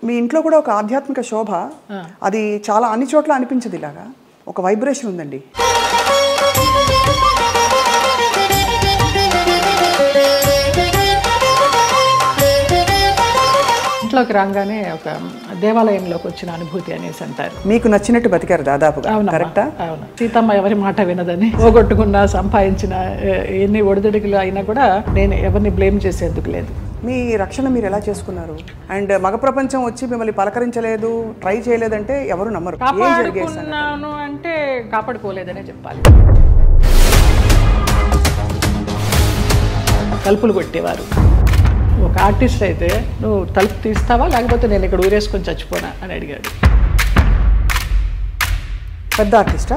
మీ ఇంట్లో కూడా ఒక ఆధ్యాత్మిక శోభ, అది చాలా అన్ని చోట్ల అనిపించదు. ఇలాగా ఒక వైబ్రేషన్ ఉందండి. ఇంట్లోకి రాగానే ఒక దేవాలయంలోకి వచ్చిన అనుభూతి అనేసి అంటారు. మీకు నచ్చినట్టు బతికారు దాదాపుగా. కరెక్టా? అవును. సీతమ్మ ఎవరి మాట వినదని, పోగొట్టుకున్నా సంపాదించిన ఎన్ని ఒడిదుడుకులు అయినా కూడా నేను ఎవరిని బ్లేమ్ చేసేందుకు లేదు. మీ రక్షణ మీరు ఎలా చేసుకున్నారు? అండ్ మగ ప్రపంచం వచ్చి మిమ్మల్ని పలకరించలేదు, ట్రై చేయలేదంటే ఎవరు నమ్మరు. కాపాడుకున్నాను అంటే కాపాడుకోలేదనే చెప్పాలి. తలుపులు కొట్టేవారు. ఒక ఆర్టిస్ట్ అయితే నువ్వు తలుపు తీస్తావా లేకపోతే నేను ఇక్కడ ఊరేసుకొని చచ్చిపోనా అని అడిగాడు. పెద్ద ఆర్టిస్టా?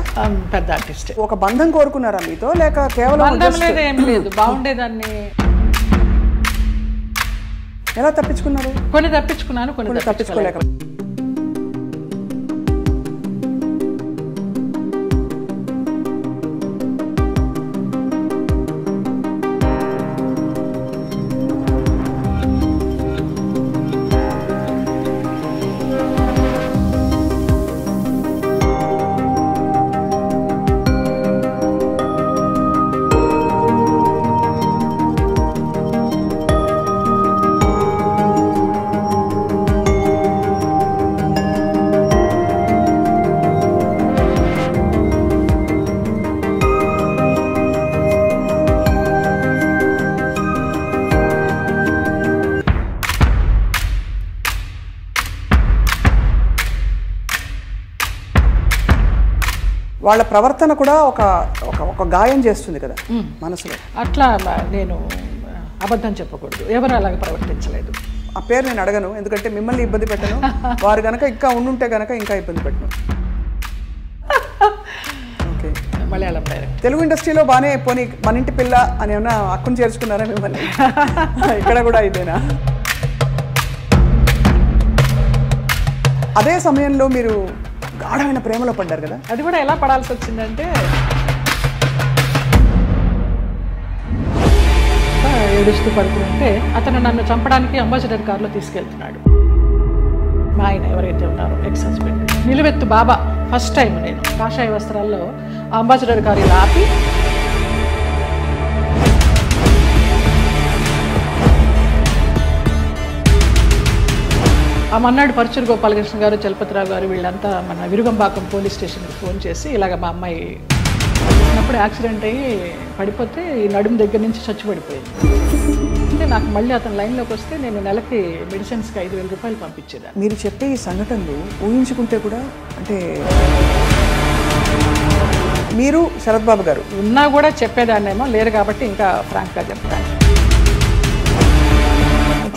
పెద్ద ఆర్టిస్ట్. ఒక బంధం కోరుకున్నారా మీతో, లేక కేవలం బంధం లేదు, ఏం లేదు, బాగుండేదాన్ని. ఎలా తప్పించుకున్నారు? కొన్ని తప్పించుకున్నాను, కొన్ని తప్పించుకోలేక. వాళ్ళ ప్రవర్తన కూడా ఒక ఒక గాయం చేస్తుంది కదా మనసులో. అట్లా నేను అబద్ధం చెప్పకూడదు, ఎవరు అలాగే ప్రవర్తించలేదు. ఆ పేరు నేను అడగను, ఎందుకంటే మిమ్మల్ని ఇబ్బంది పెట్టను. వారు కనుక ఇంకా ఉండుంటే కనుక ఇంకా ఇబ్బంది పెట్టను. ఓకే. మలయాళం డైరెక్ట్. తెలుగు ఇండస్ట్రీలో బాగానే పోనీ మన ఇంటి పిల్ల అని ఏమన్నా అక్కును చేర్చుకున్నారా మిమ్మల్ని? ఇక్కడ కూడా ఇదేనా? అదే సమయంలో మీరు గాఢమైన ప్రేమలో పడ్డారు కదా. అది కూడా ఎలా పడాల్సి వచ్చిందంటే, ఏడుస్తూ పడుకుంటే అతను నన్ను చంపడానికి అంబాసిడర్ కారులో తీసుకెళ్తున్నాడు. మా ఆయన ఎవరైతే ఉన్నారో ఎక్స్ హస్బెండ్, నిలువెత్తు బాబా. ఫస్ట్ టైం నేను కాషాయ వస్త్రాల్లో అంబాసిడర్ కారు ఇలా ఆపి ఆ మన్నాడు పరుచూరు గోపాలకృష్ణ గారు, చలపతిరావు గారు వీళ్ళంతా మన విరుగంబాకం పోలీస్ స్టేషన్కి ఫోన్ చేసి ఇలాగ మా అమ్మాయి ఉన్నప్పుడు యాక్సిడెంట్ అయ్యి పడిపోతే ఈ నడుము దగ్గర నుంచి చచ్చిపడిపోయింది అంటే, నాకు మళ్ళీ అతను లైన్లోకి వస్తే నేను నెలకి మెడిసిన్స్కి 5,000 రూపాయలు పంపించేదాన్ని. మీరు చెప్పే ఈ సంఘటనలు ఊహించుకుంటే కూడా, అంటే మీరు శరత్ బాబు గారు ఉన్నా కూడా చెప్పేదాన్నేమో, లేరు కాబట్టి ఇంకా ఫ్రాంక్గా చెప్తాను.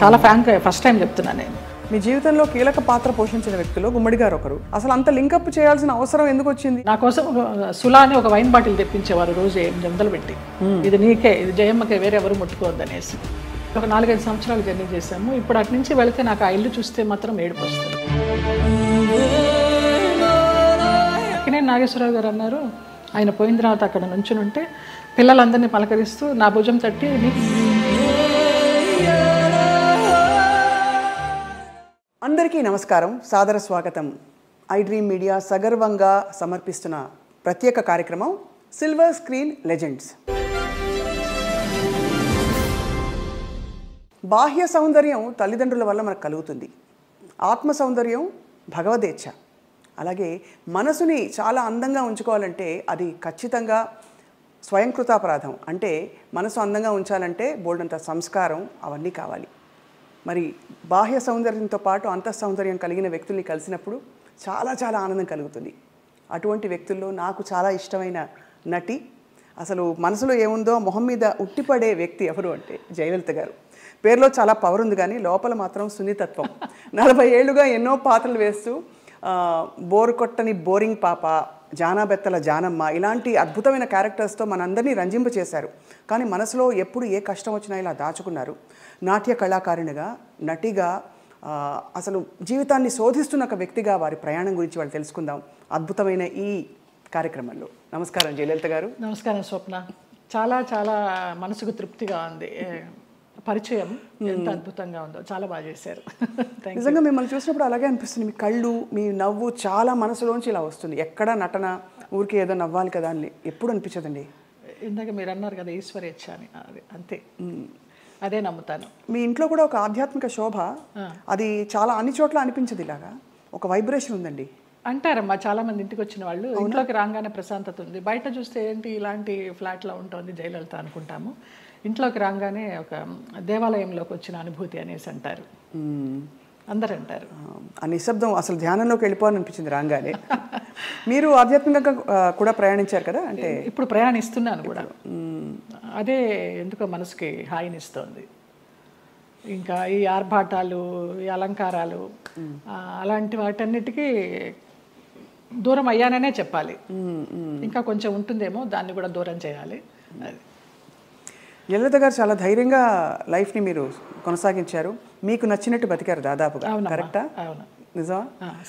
చాలా ఫ్రాంక్గా ఫస్ట్ టైం చెప్తున్నాను నేను. మీ జీవితంలో కీలక పాత్ర పోషించిన వ్యక్తులు గుమ్మడి గారు ఒకరు. అసలు అంత లింకప్ చేయాల్సిన అవసరం ఎందుకు వచ్చింది? నా కోసం సులా అని ఒక వైన్ బాటిల్ తెప్పించేవారు రోజు 800 పెట్టి. ఇది నీకే, ఇది జయమ్మకే, వేరే ఎవరు ముట్టుకోవద్దనేసి. ఒక 4-5 సంవత్సరాలు జర్నీ చేశాము. ఇప్పుడు అటు నుంచి వెళితే నాకు ఆ ఇల్లు చూస్తే మాత్రం ఏడుపు వస్తుంది. అక్కినేని నాగేశ్వరరావు గారు అన్నారు, ఆయన పోయిన తర్వాత అక్కడ నుంచుని ఉంటే పిల్లలందరినీ పలకరిస్తూ నా భుజం తట్టి, అందరికీ నమస్కారం, సాదర స్వాగతం. ఐ డ్రీమ్ మీడియా సగర్వంగా సమర్పిస్తున్న ప్రత్యేక కార్యక్రమం సిల్వర్ స్క్రీన్ లెజెండ్స్. బాహ్య సౌందర్యం తల్లిదండ్రుల వల్ల మనకు కలుగుతుంది. ఆత్మ సౌందర్యం భగవదేచ్ఛ. అలాగే మనసుని చాలా అందంగా ఉంచుకోవాలంటే అది ఖచ్చితంగా స్వయంకృతాపరాధం. అంటే మనసు అందంగా ఉంచాలంటే బోల్డంత సంస్కారం అవన్నీ కావాలి. మరి బాహ్య సౌందర్యంతో పాటు అంతఃసౌందర్యం కలిగిన వ్యక్తుల్ని కలిసినప్పుడు చాలా చాలా ఆనందం కలుగుతుంది. అటువంటి వ్యక్తుల్లో నాకు చాలా ఇష్టమైన నటి, అసలు మనసులో ఏముందో మొహం మీద ఉట్టిపడే వ్యక్తి ఎవరు అంటే జయలలిత గారు. పేరులో చాలా పవర్ ఉంది, కానీ లోపల మాత్రం సున్నితత్వం. 40 ఏళ్లుగా ఎన్నో పాత్రలు వేస్తూ బోరు కొట్టని బోరింగ్ పాప, జానాబెత్తల జానమ్మ ఇలాంటి అద్భుతమైన క్యారెక్టర్స్తో మనందరినీ రంజింపచేశారు. కానీ మనసులో ఎప్పుడు ఏ కష్టం వచ్చినా ఇలా దాచుకున్నారు. నాట్య కళాకారిణిగా, నటిగా, అసలు జీవితాన్ని శోధిస్తున్న ఒక వ్యక్తిగా వారి ప్రయాణం గురించి వాళ్ళు తెలుసుకుందాం అద్భుతమైన ఈ కార్యక్రమంలో. నమస్కారం జయలలిత గారు. నమస్కారం స్వప్న. చాలా చాలా మనసుకు తృప్తిగా ఉంది. పరిచయం ఎంత అద్భుతంగా ఉందో, చాలా బాగా చేశారు. నిజంగా మిమ్మల్ని చూసినప్పుడు అలాగే అనిపిస్తుంది. మీ కళ్ళు, మీ నవ్వు చాలా మనసులోంచి ఇలా వస్తుంది. ఎక్కడ నటన ఊరికి ఏదో నవ్వాలి కదా అని ఎప్పుడు అనిపించదండి. ఇందాక మీరు అన్నారు కదా ఈశ్వరేచ్ఛ అని, అది అంతే, అదే నమ్ముతాను. మీ ఇంట్లో కూడా ఒక ఆధ్యాత్మిక శోభ, అది చాలా అన్ని చోట్ల అనిపించదు. ఇలాగా ఒక వైబ్రేషన్ ఉందండి అంటారమ్మా చాలా మంది. ఇంటికి వచ్చిన వాళ్ళు ఇంట్లోకి రాగానే ప్రశాంతత ఉంది, బయట చూస్తే ఏంటి ఇలాంటి ఫ్లాట్లో ఉంటుంది జయలలిత అనుకుంటాము, ఇంట్లోకి రాగానే ఒక దేవాలయంలోకి వచ్చిన అనుభూతి అనేసి అంటారు, అందరు అంటారు. ఆ నిశ్శబ్దం అసలు ధ్యానంలోకి వెళ్ళిపోవాలనిపించింది రాగానే. మీరు ఆధ్యాత్మికంగా కూడా ప్రయాణించారు కదా, అంటే ఇప్పుడు ప్రయాణిస్తున్నాను కూడా. అదే ఎందుకో మనసుకి హాయినిస్తోంది. ఇంకా ఈ ఆర్భాటాలు, ఈ అలంకారాలు, అలాంటి వాటన్నిటికీ దూరం అయ్యాననే చెప్పాలి. ఇంకా కొంచెం ఉంటుందేమో, దాన్ని కూడా దూరం చేయాలి. అది జయలలిత గారు చాలా ధైర్యంగా లైఫ్ని మీరు కొనసాగించారు. మీకు నచ్చినట్టు బతికారు దాదాపుగా. కరెక్టా? అవును, నిజమా?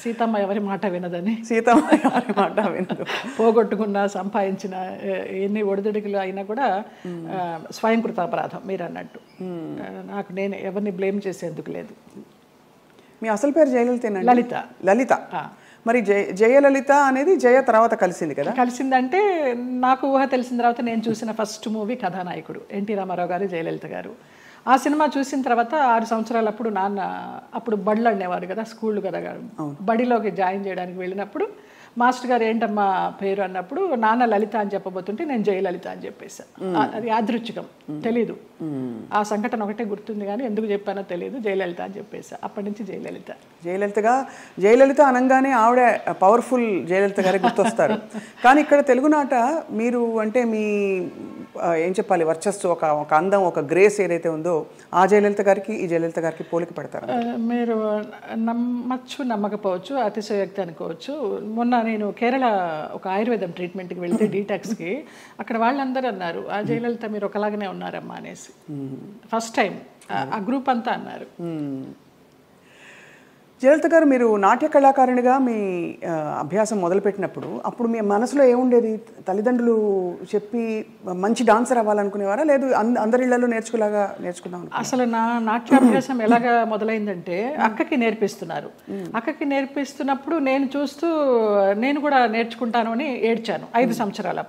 సీతమ్మ ఎవరి మాట వినదని. సీతమ్మ ఎవరి మాట వినదు. పోగొట్టుకున్న, సంపాదించిన ఎన్ని ఒడిదుడుకులు అయినా కూడా స్వయంకృతాపరాధం మీరు అన్నట్టు. నాకు నేను ఎవరిని బ్లేమ్ చేసేందుకు లేదు. మీ అసలు పేరు జయలలితేనండి? లలిత. లలిత. మరి జయలలిత అనేది జయ తర్వాత కలిసింది కదా? కలిసిందంటే నాకు ఊహ తెలిసిన తర్వాత నేను చూసిన ఫస్ట్ మూవీ కథానాయకుడు ఎన్టీ రామారావు గారు, జయలలిత గారు. ఆ సినిమా చూసిన తర్వాత 6 సంవత్సరాలు అప్పుడు నాన్న అప్పుడు బడులు అనేవారు కదా, స్కూళ్ళు కదా, బడిలోకి జాయిన్ చేయడానికి వెళ్ళినప్పుడు మాస్టర్ గారు ఏంటమ్మా పేరు అన్నప్పుడు నాన్న లలిత అని చెప్పబోతుంటే నేను జయలలిత అని చెప్పేశాను. అది యాదృచ్ఛికం, తెలీదు. ఆ సంఘటన ఒకటే గుర్తుంది కానీ ఎందుకు చెప్పానో తెలియదు. జయలలిత అని చెప్పేసా. అప్పటి నుంచి జయలలిత. జయలలిత అనగానే ఆవిడ పవర్ఫుల్ జయలలిత గారే గుర్తొస్తారు. కానీ ఇక్కడ తెలుగునాట మీరు అంటే మీ ఏం చెప్పాలి, వర్చస్సు, ఒక అందం, ఒక గ్రేస్ ఏదైతే ఉందో ఆ జయలలిత గారికి ఈ జయలలిత గారికి పోలిక పడతారు. మీరు నమ్మచ్చు నమ్మకపోవచ్చు, అతిశయోక్తి అనుకోవచ్చు. మొన్న నేను కేరళ ఒక ఆయుర్వేదం ట్రీట్మెంట్కి వెళ్తే డీటాక్స్కి, అక్కడ వాళ్ళందరూ అన్నారు ఆ జయలలిత మీరు ఒకలాగానే ఉన్నారమ్మా అనేసి. ఫస్ట్ టైం ఆ గ్రూప్ అంతా అన్నారు. జయలలిత గారు, మీరు నాట్య కళాకారునిగా మీ అభ్యాసం మొదలుపెట్టినప్పుడు అప్పుడు మీ మనసులో ఏముండేది? తల్లిదండ్రులు చెప్పి మంచి డాన్సర్ అవ్వాలనుకునేవారా, లేదు అందరి ఇళ్లలో నేర్చుకుందాం? అసలు నా నాట్యాభ్యాసం ఎలాగా మొదలైందంటే అక్కకి నేర్పిస్తున్నారు. అక్కకి నేర్పిస్తున్నప్పుడు నేను చూస్తూ నేను కూడా నేర్చుకుంటాను అని ఏడ్చాను 5 సంవత్సరాలు.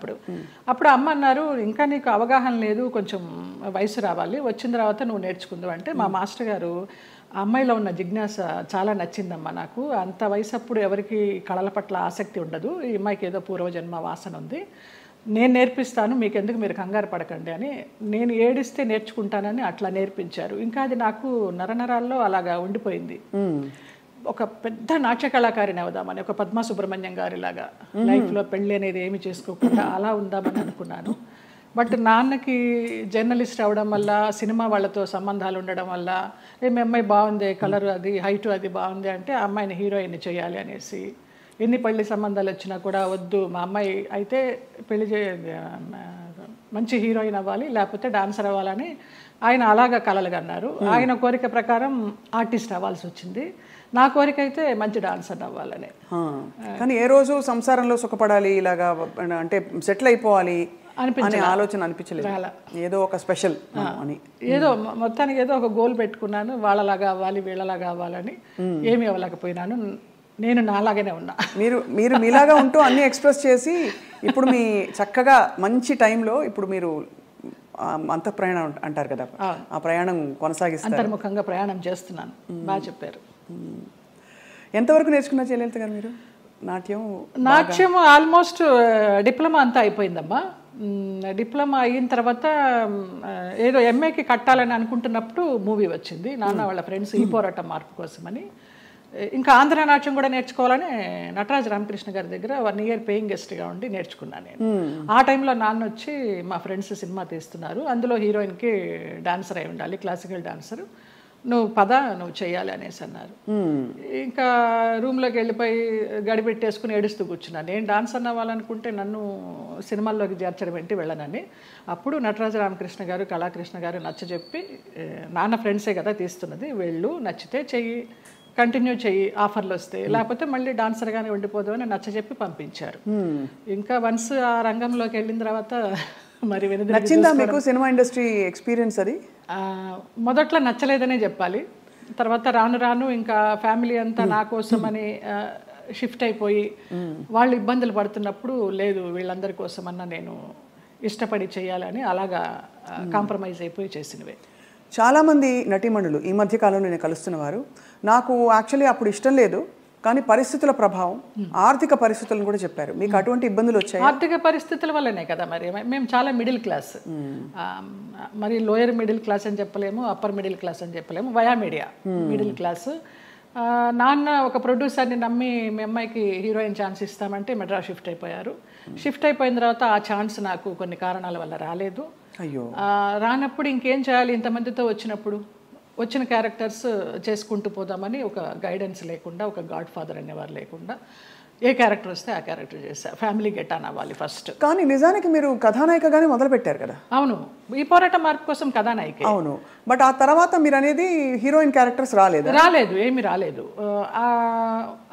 అప్పుడు అమ్మ అన్నారు ఇంకా నీకు అవగాహన లేదు, కొంచెం వయసు రావాలి, వచ్చిన తర్వాత నువ్వు నేర్చుకుందావు అంటే మా మాస్టర్ గారు ఆ అమ్మాయిలో ఉన్న జిజ్ఞాస చాలా నచ్చిందమ్మా నాకు. అంత వయసు అప్పుడు ఎవరికి కళల పట్ల ఆసక్తి ఉండదు, ఈ అమ్మాయికి ఏదో పూర్వజన్మ వాసన ఉంది, నేను నేర్పిస్తాను, మీకు ఎందుకు మీరు కంగారు పడకండి అని. నేను ఏడిస్తే నేర్చుకుంటానని అట్లా నేర్పించారు. ఇంకా అది నాకు నరనరాల్లో అలాగా ఉండిపోయింది. ఒక పెద్ద నాట్య కళాకారిని అవుదామని, ఒక పద్మా సుబ్రహ్మణ్యం గారిలాగా లైఫ్లో పెళ్ళి అనేది ఏమి చేసుకోకుండా అలా ఉందామని అనుకున్నాను. బట్ నాన్నకి జర్నలిస్ట్ అవడం వల్ల, సినిమా వాళ్ళతో సంబంధాలు ఉండడం వల్ల, మీ అమ్మాయి బాగుంది, కలర్ అది, హైట్ అది బాగుంది అంటే ఆ అమ్మాయిని హీరోయిన్ చేయాలి అనేసి, ఎన్ని పెళ్లి సంబంధాలు వచ్చినా కూడా వద్దు, మా అమ్మాయి అయితే పెళ్లి మంచి హీరోయిన్ అవ్వాలి, లేకపోతే డాన్సర్ అవ్వాలని ఆయన అలాగా కలలుగా అన్నారు. ఆయన కోరిక ప్రకారం ఆర్టిస్ట్ అవ్వాల్సి వచ్చింది. నా కోరిక అయితే మంచి డాన్సర్ అవ్వాలని. కానీ ఏ రోజు సంసారంలో సుఖపడాలి, ఇలాగా అంటే సెటిల్ అయిపోవాలి అనే ఆలోచన అనిపించలేదు? ఏదో ఒక స్పెషల్ అని, ఏదో మొత్తానికి ఏదో ఒక గోల్ పెట్టుకున్నాను, వాళ్ళలాగా అవ్వాలి వీళ్ళలాగా అవ్వాలని. ఏమి అవ్వలేకపోయినాను, నేను నాలాగానే ఉన్నా. మీరు మీలాగా ఉంటూ అన్ని ఎక్స్ప్రెస్ చేసి ఇప్పుడు మీ చక్కగా మంచి టైంలో ఇప్పుడు మీరు అంతఃప్రయాణం అంటారు కదా, ఆ ప్రయాణం కొనసాగిస్తారు. అంతర్ముఖంగా ప్రయాణం చేస్తున్నాను. బాగా చెప్పారు. ఎంతవరకు నేర్చుకున్నారు జయలలిత గారు మీరు నాట్యం? ఆల్మోస్ట్ డిప్లొమా అంతా అయిపోయిందమ్మా. డిప్లొమా అయిన తర్వాత ఏదో ఎంఏకి కట్టాలని అనుకుంటున్నప్పుడు మూవీ వచ్చింది, నాన్న వాళ్ళ ఫ్రెండ్స్ ఈ పోరాటం మార్పు కోసమని. ఇంకా ఆంధ్ర నాట్యం కూడా నేర్చుకోవాలని నటరాజ రామకృష్ణ గారి దగ్గర 1 year పేయింగ్ గెస్ట్గా ఉండి నేర్చుకున్నాను నేను. ఆ టైంలో నాన్న వచ్చి మా ఫ్రెండ్స్ సినిమా తీస్తున్నారు, అందులో హీరోయిన్కి డాన్సర్ అయి ఉండాలి, క్లాసికల్ డాన్సర్, నువ్వు చెయ్యాలి అనేసి అన్నారు. ఇంకా రూమ్లోకి వెళ్ళిపోయి గడిపెట్టేసుకుని ఏడుస్తూ కూర్చున్నాను. నేను డాన్సర్ అవ్వాలనుకుంటే నన్ను సినిమాల్లోకి చేర్చడం ఏంటి, వెళ్ళనని. అప్పుడు నటరాజ రామకృష్ణ గారు, కళాకృష్ణ గారు నచ్చజెప్పి, నాన్న ఫ్రెండ్సే కదా తీస్తున్నది, వెళ్ళు, నచ్చితే చెయ్యి, కంటిన్యూ చెయ్యి, ఆఫర్లు వస్తే, లేకపోతే మళ్ళీ డాన్సర్గానే ఉండిపోదు అని నచ్చజెప్పి పంపించారు. ఇంకా వన్స్ ఆ రంగంలోకి వెళ్ళిన తర్వాత మరి వెనుదిరిగి నచ్చిందా మీకు సినిమా ఇండస్ట్రీ ఎక్స్పీరియన్స్ అది? మొదట్లో నచ్చలేదనే చెప్పాలి. తర్వాత రాను రాను ఇంకా ఫ్యామిలీ అంతా నా కోసమని షిఫ్ట్ అయిపోయి వాళ్ళు ఇబ్బందులు పడుతున్నప్పుడు లేదు వీళ్ళందరి కోసమన్నా నేను ఇష్టపడి చేయాలని అలాగా కాంప్రమైజ్ అయిపోయి చేసినవే. చాలామంది నటీమణులు ఈ మధ్య కాలంలో నేను కలుస్తున్నవారు నాకు యాక్చువల్లీ అప్పుడు ఇష్టం లేదు కానీ పరిస్థితుల ప్రభావం, ఆర్థిక పరిస్థితులను కూడా చెప్పారు. మీకు అటువంటి ఇబ్బందులు వచ్చాయి? ఆర్థిక పరిస్థితుల వల్లనే కదా, మరి మేము చాలా మిడిల్ క్లాస్, మరి లోయర్ మిడిల్ క్లాస్ అని చెప్పలేము, అప్పర్ మిడిల్ క్లాస్ అని చెప్పలేము, వయా మీడియా మిడిల్ క్లాస్. నాన్న ఒక ప్రొడ్యూసర్ని నమ్మి మీ అమ్మాయికి హీరోయిన్ ఛాన్స్ ఇస్తామంటే మెడ్రాస్ షిఫ్ట్ అయిపోయారు. షిఫ్ట్ అయిపోయిన తర్వాత ఆ ఛాన్స్ నాకు కొన్ని కారణాల వల్ల రాలేదు. అయ్యో, రానప్పుడు ఇంకేం చేయాలి, ఇంతమందితో వచ్చిన క్యారెక్టర్స్ చేసుకుంటూ పోదామని ఒక గైడెన్స్ లేకుండా, ఒక గాడ్ ఫాదర్ అనేవారు లేకుండా ఏ క్యారెక్టర్ వస్తే ఆ క్యారెక్టర్ చేశా. ఫ్యామిలీ గెట్ ఆన్ అవ్వాలి ఫస్ట్. కానీ నిజానికి మీరు కథానాయికగానే మొదలు పెట్టారు కదా? అవును, ఈ పోరాట మార్పు కోసం కథానాయిక. అవును, బట్ ఆ తర్వాత మీరు అనేది హీరోయిన్ క్యారెక్టర్స్ రాలేదు? ఏమీ రాలేదు.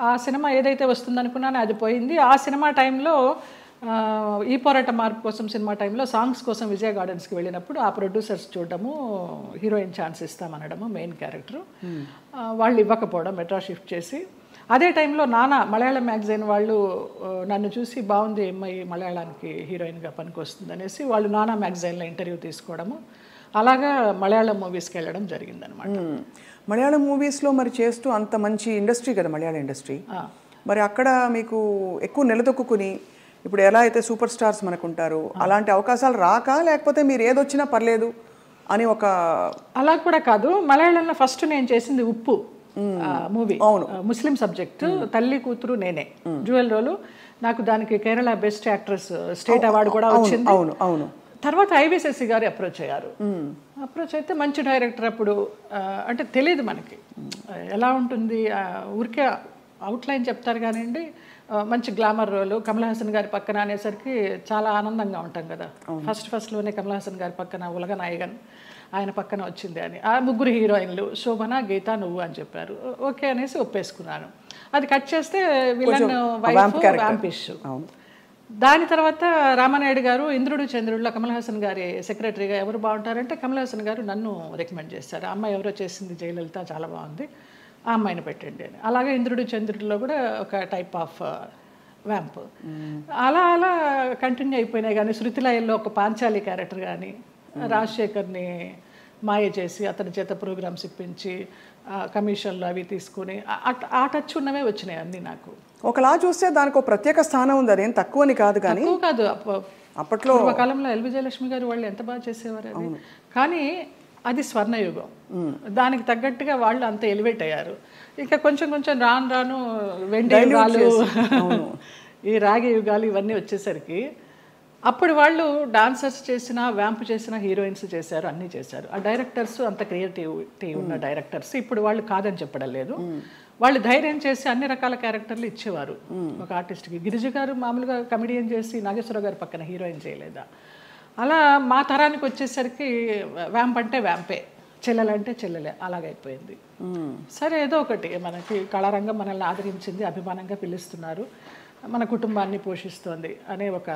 ఆ సినిమా ఏదైతే వస్తుందనుకున్నానో అది పోయింది. ఆ సినిమా టైంలో ఈ పోరాట మార్పు కోసం సినిమా టైంలో సాంగ్స్ కోసం విజయ గార్డెన్స్కి వెళ్ళినప్పుడు ఆ ప్రొడ్యూసర్స్ చూడడము, హీరోయిన్ ఛాన్స్ ఇస్తామనడము, మెయిన్ క్యారెక్టర్ వాళ్ళు ఇవ్వకపోవడం, మెడ్రాస్ షిఫ్ట్ చేసి అదే టైంలో నానా మలయాళం మ్యాగజైన్ వాళ్ళు నన్ను చూసి బాగుంది అమ్మాయి మలయాళానికి హీరోయిన్గా పనికి వస్తుంది అనేసి వాళ్ళు నానా మ్యాగజైన్లో ఇంటర్వ్యూ తీసుకోవడము, అలాగా మలయాళం మూవీస్కి వెళ్ళడం జరిగిందనమాట. మలయాళం మూవీస్లో మరి చేస్తూ అంత మంచి ఇండస్ట్రీ కదా మలయాళం ఇండస్ట్రీ, మరి అక్కడ మీకు ఎక్కువ నిలదొక్కుని ఇప్పుడు ఎలా అయితే సూపర్ స్టార్స్ మనకు ఉంటారు అలాంటి అవకాశాలు రాక, లేకపోతే మీరు ఏదొచ్చినా పర్లేదు అని ఒక? అలా కూడా కాదు. మలయాళంలో ఫస్ట్ నేను చేసింది ఉప్పు మూవీ, ముస్లిం సబ్జెక్ట్, తల్లి కూతురు నేనే డ్యూయల్ రోలు. నాకు దానికి Kerala best actress state award కూడా వచ్చింది. అవును అవును. తర్వాత ఐవిశశి గారు అప్రోచ్ అయ్యారు. అప్రోచ్ అయితే మంచి డైరెక్టర్. అప్పుడు అంటే తెలియదు మనకి ఎలా ఉంటుంది, ఊరికే అవుట్లైన్ చెప్తారు కానివ్వండి, మంచి గ్లామర్ రోలు కమల్ హాసన్ గారి పక్కన అనేసరికి చాలా ఆనందంగా ఉంటాం కదా. ఫస్ట్లోనే కమల్ హాసన్ గారి పక్కన ఉలగ నాయగన్ ఆయన పక్కన వచ్చింది అని. ఆ ముగ్గురు హీరోయిన్లు శోభన, గీత, నువ్వు అని చెప్పారు. ఓకే అనేసి ఒప్పేసుకున్నాను. అది కట్ చేస్తే విలన్ వైఫ్ వ్యాంపిష్. దాని తర్వాత రామానాయుడు గారు ఇంద్రుడు చంద్రుడిలో కమల్ హాసన్ గారి సెక్రటరీగా ఎవరు బాగుంటారంటే కమల్ హాసన్ గారు నన్ను రికమెండ్ చేశారు. ఆ అమ్మాయి ఎవరో చేసింది జయలలిత, చాలా బాగుంది, ఆ అమ్మాయిని పెట్టండి అని. అలాగే ఇంద్రుడు చంద్రుడిలో కూడా ఒక టైప్ ఆఫ్ వ్యాంప్. అలా అలా కంటిన్యూ అయిపోయినాయి. కానీ శృతిలయల్లో ఒక పాంచాలి క్యారెక్టర్ కానీ, రాజశేఖర్ని మాయ చేసి అతని చేత ప్రోగ్రామ్స్ ఇప్పించి కమిషన్లు అవి తీసుకుని ఆ టచ్ ఉన్నవే వచ్చినాయి అన్నీ నాకు. ఒకలా చూస్తే దానికి ఒక ప్రత్యేక స్థానం ఉంది, అదేం తక్కువని కాదు. కానీ కాదు, అప్పట్లో కాలంలో ఎల్వి జయలక్ష్మి గారు వాళ్ళు ఎంత బాగా చేసేవారు అది. కానీ అది స్వర్ణయుగం, దానికి తగ్గట్టుగా వాళ్ళు అంత ఎలివేట్ అయ్యారు. ఇంకా కొంచెం కొంచెం రాను రాను వెండి యుగాలు, ఈ రాగి యుగాలు ఇవన్నీ వచ్చేసరికి అప్పుడు వాళ్ళు డాన్సర్స్ చేసిన, వ్యాంప్ చేసిన, హీరోయిన్స్ చేశారు, అన్నీ చేశారు. ఆ డైరెక్టర్స్ అంత క్రియేటివిటీ ఉన్న డైరెక్టర్స్. ఇప్పుడు వాళ్ళు కాదని చెప్పడం లేదు, వాళ్ళు ధైర్యం చేసి అన్ని రకాల క్యారెక్టర్లు ఇచ్చేవారు ఒక ఆర్టిస్ట్కి. గిరిజ గారు మామూలుగా కమెడియన్ చేసి నాగేశ్వరరావు గారి పక్కన హీరోయిన్ చేయలేదా? అలా మా తరానికి వచ్చేసరికి వ్యాంప్ అంటే వ్యాంపే, చెల్లెలంటే చెల్లెలే, అలాగైపోయింది. సరే ఏదో ఒకటి, మనకి కళారంగం మనల్ని ఆదరించింది, అభిమానంగా పిలుస్తున్నారు, మన కుటుంబాన్ని పోషిస్తోంది అనే ఒక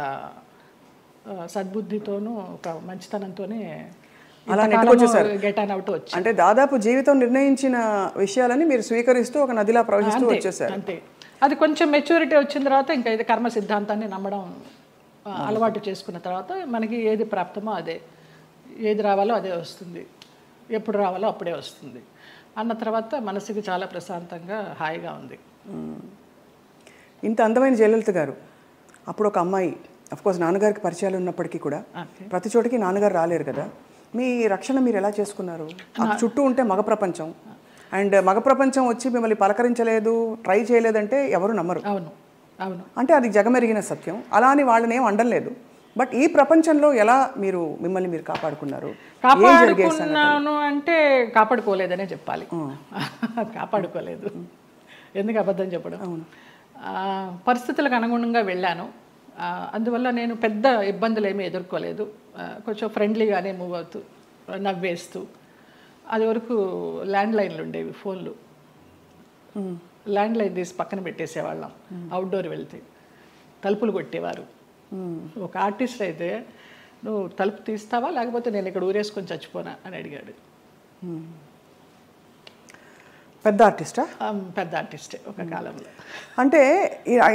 సద్బుద్ధితోనూ ఒక మంచితనంతోనే గెట్ ఆన్ అవుట్ వచ్చి, అంటే దాదాపు జీవితం నిర్ణయించిన విషయాలని మీరు స్వీకరిస్తూ ఒక నదిలా ప్రవహిస్తూ వచ్చేసారు. అంతే. అది కొంచెం మెచ్యూరిటీ వచ్చిన తర్వాత ఇంకా ఇది కర్మ సిద్ధాంతాన్ని నమ్మడం అలవాటు చేసుకున్న తర్వాత మనకి ఏది ప్రాప్తమో అదే, ఏది రావాలో అదే వస్తుంది, ఎప్పుడు రావాలో అప్పుడే వస్తుంది అన్న తర్వాత మనసుకి చాలా ప్రశాంతంగా హాయిగా ఉంది. ఇంత అందమైన జయలలిత గారు అప్పుడు ఒక అమ్మాయి, అఫ్కోర్స్ నాన్నగారికి పరిచయాలు ఉన్నప్పటికీ కూడా ప్రతి చోటికి నాన్నగారు రాలేరు కదా, మీ రక్షణ మీరు ఎలా చేసుకున్నారు? చుట్టూ ఉంటే మగ ప్రపంచం, అండ్ మగ ప్రపంచం వచ్చి మిమ్మల్ని పలకరించలేదు, ట్రై చేయలేదంటే ఎవరు నమ్మరు. అవును అవును, అంటే అది జగమెరిగిన సత్యం. అలా అని వాళ్ళని ఏం అనలేదు. బట్ ఈ ప్రపంచంలో ఎలా మీరు మిమ్మల్ని మీరు కాపాడుకున్నారు? కాపాడుకున్నాను అంటే కాపాడుకోలేదనే చెప్పాలి. కాపాడుకోలేదు, ఎందుకు అబద్ధం చెప్పడం. పరిస్థితులకు అనుగుణంగా వెళ్ళాను, అందువల్ల నేను పెద్ద ఇబ్బందులు ఏమీ ఎదుర్కోలేదు. కొంచెం ఫ్రెండ్లీగానే మూవ్ అవుతూ, నవ్వేస్తూ. అది వరకు ల్యాండ్ లైన్లు ఉండేవి, ఫోన్లు, ల్యాండ్ లైన్ తీసి పక్కన పెట్టేసేవాళ్ళం. అవుట్డోర్ వెళ్తే తలుపులు కొట్టేవారు. ఒక ఆర్టిస్ట్ అయితే నువ్వు తలుపు తీస్తావా లేకపోతే నేను ఇక్కడ ఊరేసుకొని చచ్చిపోనా అని అడిగాడు. పెద్ద ఆర్టిస్టా? పెద్ద ఆర్టిస్టే ఒక కాలంలో. అంటే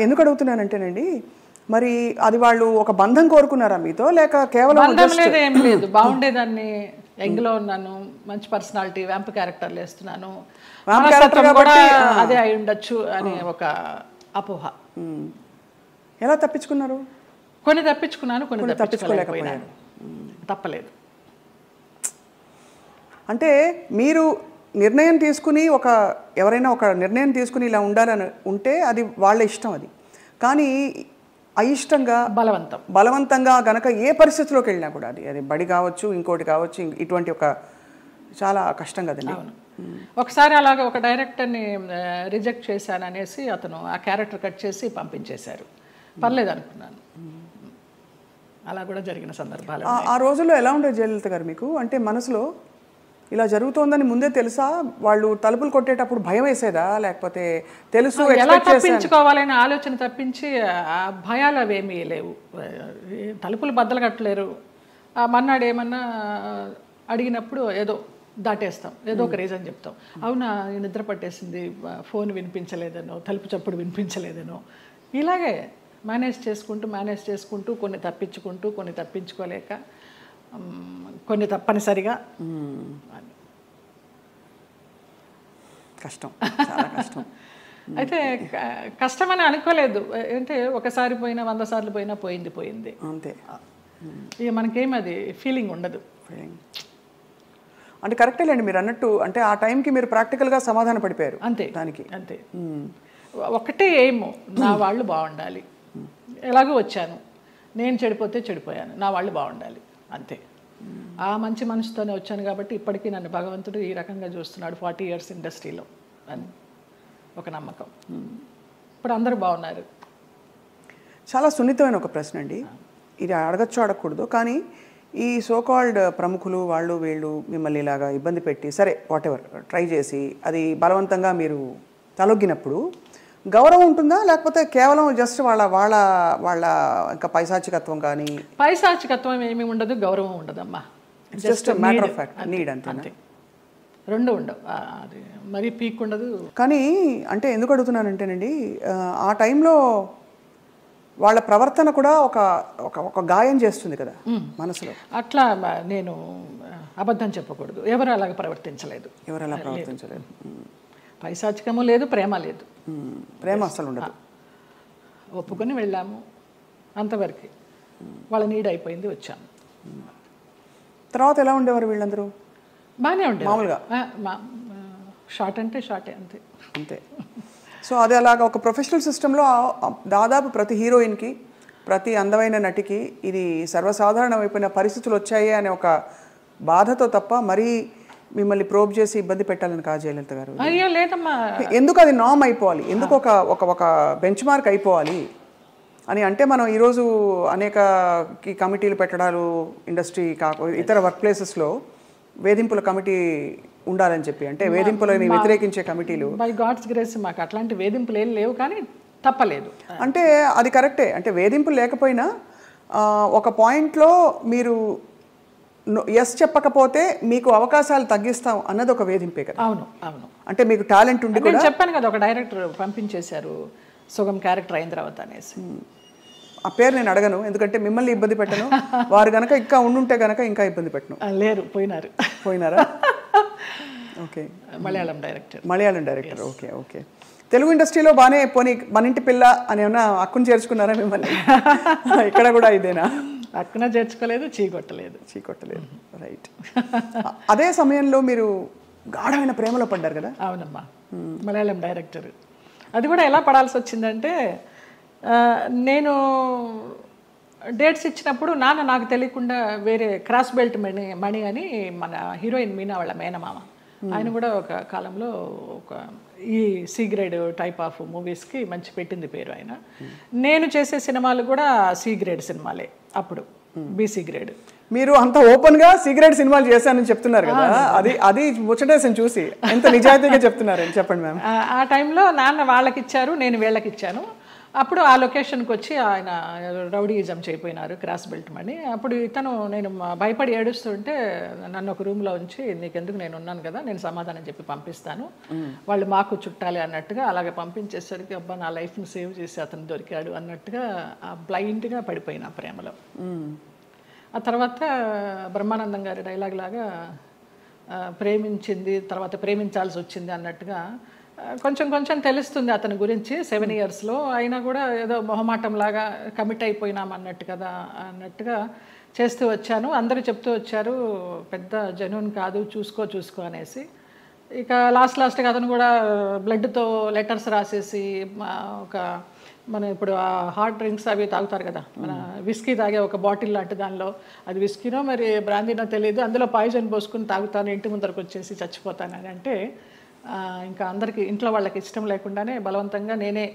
ఎందుకు అడుగుతున్నానంటేనండి, మరి అది వాళ్ళు ఒక బంధం కోరుకున్నారా మీతో, లేక కేవలం బంధం లేదు, ఏం లేదు, బాగుండేదాన్ని, యంగ్లో ఉన్నాను, మంచి పర్సనాలిటీ, వ్యాంప్ క్యారెక్టర్లు వేస్తున్నాను, కూడా అదే అయి ఉండొచ్చు అనే ఒక అపోహ. ఎలా తప్పించుకున్నారు? కొన్ని తప్పించుకున్నాను, కొన్ని తప్పించుకోలేకపోయాను. తప్పలేదు. అంటే మీరు నిర్ణయం తీసుకుని ఎవరైనా ఒక నిర్ణయం తీసుకుని ఇలా ఉంటే అది వాళ్ళ ఇష్టం. అది కానీ అయిష్టంగా బలవంతంగా గనక ఏ పరిస్థితిలోకి వెళ్ళినా కూడా అది బడి కావచ్చు, ఇంకోటి కావచ్చు, ఇటువంటి ఒక చాలా కష్టం కదండి. ఒకసారి అలాగే ఒక డైరెక్టర్ని రిజెక్ట్ చేశాను అనేసి అతను ఆ క్యారెక్టర్ కట్ చేసి పంపించేశారు. పర్లేదు అనుకున్నాను. అలా కూడా జరిగిన సందర్భాలు. ఆ రోజుల్లో ఎలా ఉండేది జయలలిత గారు మీకు? అంటే మనసులో ఇలా జరుగుతోందని ముందే తెలుసా? వాళ్ళు తలుపులు కొట్టేటప్పుడు భయం వేసేదా, లేకపోతే తెలుసు ఎలా తప్పించుకోవాలనే ఆలోచన తప్పించి ఆ భయాలు అవేమీ లేవు. తలుపులు బద్దలు కట్టలేరు. మన్నాడు ఏమన్నా అడిగినప్పుడు ఏదో దాటేస్తాం, ఏదో ఒక రీజన్ చెప్తాం. అవునా నిద్ర పట్టేసింది, ఫోన్ వినిపించలేదనో, తలుపు చప్పుడు వినిపించలేదనో, ఇలాగే మేనేజ్ చేసుకుంటూ కొన్ని తప్పించుకుంటూ, కొన్ని తప్పించుకోలేక, కొన్ని తప్పనిసరిగా. కష్టం, చాలా కష్టం. అయితే కష్టమని అనుకోలేదు. అంటే ఒకసారి పోయినా 100 సార్లు పోయినా పోయింది అంతే. ఇక మనకేమి అది ఫీలింగ్ ఉండదు. అంటే కరెక్టే లేండి మీరు అన్నట్టు. అంటే ఆ టైంకి మీరు ప్రాక్టికల్గా సమాధాన పడిపోయారు అంతే. దానికి అంతే. ఒకటే ఏమో, నా వాళ్ళు బాగుండాలి. ఎలాగో వచ్చాను, నేను చెడిపోతే చెడిపోయాను, నా వాళ్ళు బాగుండాలి, అంతే. ఆ మంచి మనసుతోనే వచ్చాను కాబట్టి ఇప్పటికీ నన్ను భగవంతుడు ఈ రకంగా చూస్తున్నాడు 40 years ఇండస్ట్రీలో అని ఒక నమ్మకం. ఇప్పుడు అందరూ బాగున్నారు. చాలా సున్నితమైన ఒక ప్రశ్న అండి ఇది. అడగచ్చు అడగకూడదు, కానీ ఈ సోకాల్డ్ ప్రముఖులు వాళ్ళు వీళ్ళు మిమ్మల్ని ఇలాగా ఇబ్బంది పెట్టి, సరే వాటెవర్ ట్రై చేసి అది బలవంతంగా మీరు తలొగ్గినప్పుడు గౌరవం ఉంటుందా, లేకపోతే కేవలం జస్ట్ వాళ్ళ వాళ్ళ వాళ్ళ ఇంకా పైశాచికత్వం? కానీ పైశాచికత్వం ఏమీ ఉండదు, గౌరవం ఉండదమ్మా. Just matter of fact, need అంతే. రెండు ఉండవు, అది మరీ పీక్ ఉండదు. కానీ అంటే ఎందుకు అడుగుతున్నానంటేనండి, ఆ టైంలో వాళ్ళ ప్రవర్తన కూడా ఒక గాయం చేస్తుంది కదా మనసులో. అట్లా నేను అబద్ధం చెప్పకూడదు, ఎవరు అలాగ ప్రవర్తించలేదు. పైశాచికము లేదు, ప్రేమ లేదు. ప్రేమ అసలు ఉండదు. ఒప్పుకొని వెళ్ళాము, అంతవరకు. వాళ్ళ నీడ్ అయిపోయింది, వచ్చాము. తర్వాత ఎలా ఉండేవారు వీళ్ళందరూ? బాగానే ఉండేది మామూలుగా. షార్ట్ అంటే షార్టే, అంతే అంతే. సో అది అలాగా ఒక ప్రొఫెషనల్ సిస్టంలో దాదాపు ప్రతి హీరోయిన్కి, ప్రతి అందమైన నటికి ఇది సర్వసాధారణమైపోయిన పరిస్థితులు వచ్చాయి అనే ఒక బాధతో తప్ప మరీ మిమ్మల్ని ప్రోబ్ చేసి ఇబ్బంది పెట్టాలని కాదు జయలలిత గారు. అయ్యో లేదమ్మా. ఎందుకు అది నామ్ అయిపోవాలి, ఎందుకు ఒక బెంచ్ మార్క్ అయిపోవాలి అని అంటే, మనం ఈరోజు అనేక కమిటీలు పెట్టడాలు, ఇండస్ట్రీ ఇతర వర్క్ ప్లేసెస్లో వేధింపుల కమిటీ ఉండాలని చెప్పి, అంటే వేధింపులని వ్యతిరేకించే కమిటీలు. బై గాడ్స్ గ్రేస్ మాకు అట్లాంటి వేధింపులు ఏం లేవు, కానీ తప్పలేదు. అంటే అది కరెక్టే. అంటే వేధింపులు లేకపోయినా ఒక పాయింట్లో మీరు ఎస్ చెప్పకపోతే మీకు అవకాశాలు తగ్గిస్తాం అన్నది ఒక వేధింపే కదా. అవును అవును. అంటే మీకు టాలెంట్ ఉండి కూడా చెప్పాను కదా, ఒక డైరెక్టర్ పంపించేశారు సుగం క్యారెక్టర్ అయిన తర్వాత అనేసి. ఆ పేరు నేను అడగను, ఎందుకంటే మిమ్మల్ని ఇబ్బంది పెట్టను. వారు గనక ఇంకా ఉండుంటే గనక ఇంకా ఇబ్బంది పెట్టను. లేరు, పోయినారా? Okay. Malayalam director. Okay okay. Telugu ఇండస్ట్రీలో బాగానే పోనీ మన ఇంటి పిల్ల అని ఏమన్నా అక్కును చేర్చుకున్నారా మిమ్మల్ని? ఇక్కడ కూడా ఇదేనా? అక్కున చేర్చుకోలేదు, చీకొట్టలేదు. రైట్. అదే సమయంలో మీరు గాఢమైన ప్రేమలో పడ్డారు కదా? అవునమ్మా. మలయాళం డైరెక్టర్. అది కూడా ఎలా పడాల్సి వచ్చిందంటే, నేను డేట్స్ ఇచ్చినప్పుడు నాన్న నాకు తెలియకుండా వేరే క్రాస్ బెల్ట్ మణి అని మన హీరోయిన్ మీనా వాళ్ళ మేనమామ, ఆయన కూడా ఒక కాలంలో ఒక ఈ సి గ్రేడ్ టైప్ ఆఫ్ మూవీస్కి మంచి పెట్టింది పేరు ఆయన. నేను చేసే సినిమాలు కూడా సి గ్రేడ్ సినిమాలే అప్పుడు, బీసీ గ్రేడ్. మీరు అంత ఓపెన్గా సిగరెట్ సినిమాలు చేశానని చెప్తున్నారు కదా, అది ముచ్చటేసని చూసి ఎంత నిజాయితీగా చెప్తున్నారని చెప్పండి మ్యామ్. ఆ టైంలో నాన్న వాళ్ళకి ఇచ్చారు, నేను వీళ్ళకి ఇచ్చాను. అప్పుడు ఆ లొకేషన్కి వచ్చి ఆయన రౌడీయిజం చేయపోయినారు, క్రాస్ బెల్ట్ మని. అప్పుడు ఇతను నేను భయపడి ఏడుస్తుంటే నన్ను ఒక రూమ్లో ఉంచి నీకెందుకు, నేను ఉన్నాను కదా, నేను సమాధానం చెప్పి పంపిస్తాను, వాళ్ళు మాకు చుట్టాలి అన్నట్టుగా అలాగే పంపించేసరికి అబ్బా నా లైఫ్ని సేవ్ చేసి అతను దొరికాడు అన్నట్టుగా బ్లైండ్గా పడిపోయినా ప్రేమలో. ఆ తర్వాత బ్రహ్మానందం గారి డైలాగ్ లాగా ప్రేమించింది తర్వాత ప్రేమించాల్సి వచ్చింది అన్నట్టుగా కొంచెం కొంచెం తెలుస్తుంది అతని గురించి 7 ఇయర్స్లో. అయినా కూడా ఏదో మొహమాటంలాగా కమిట్ అయిపోయినాం అన్నట్టుగా చేస్తూ వచ్చాను. అందరూ చెప్తూ వచ్చారు పెద్ద జెన్యూన్ కాదు, చూసుకో అనేసి. ఇక లాస్ట్గా అతను కూడా బ్లడ్తో లెటర్స్ రాసేసి ఒక మన ఇప్పుడు ఆ హాట్ డ్రింక్స్ అవి తాగుతారు కదా, మన విస్కీ తాగే ఒక బాటిల్ లాంటి దానిలో, అది విస్కీనో మరి బ్రాందీనో తెలియదు, అందులో పాయిజన్ పోసుకుని తాగుతాను, ఇంటి ముందరకు వచ్చేసి చచ్చిపోతానని అంటే ఇంకా అందరికీ ఇంట్లో వాళ్ళకి ఇష్టం లేకుండానే బలవంతంగా నేనే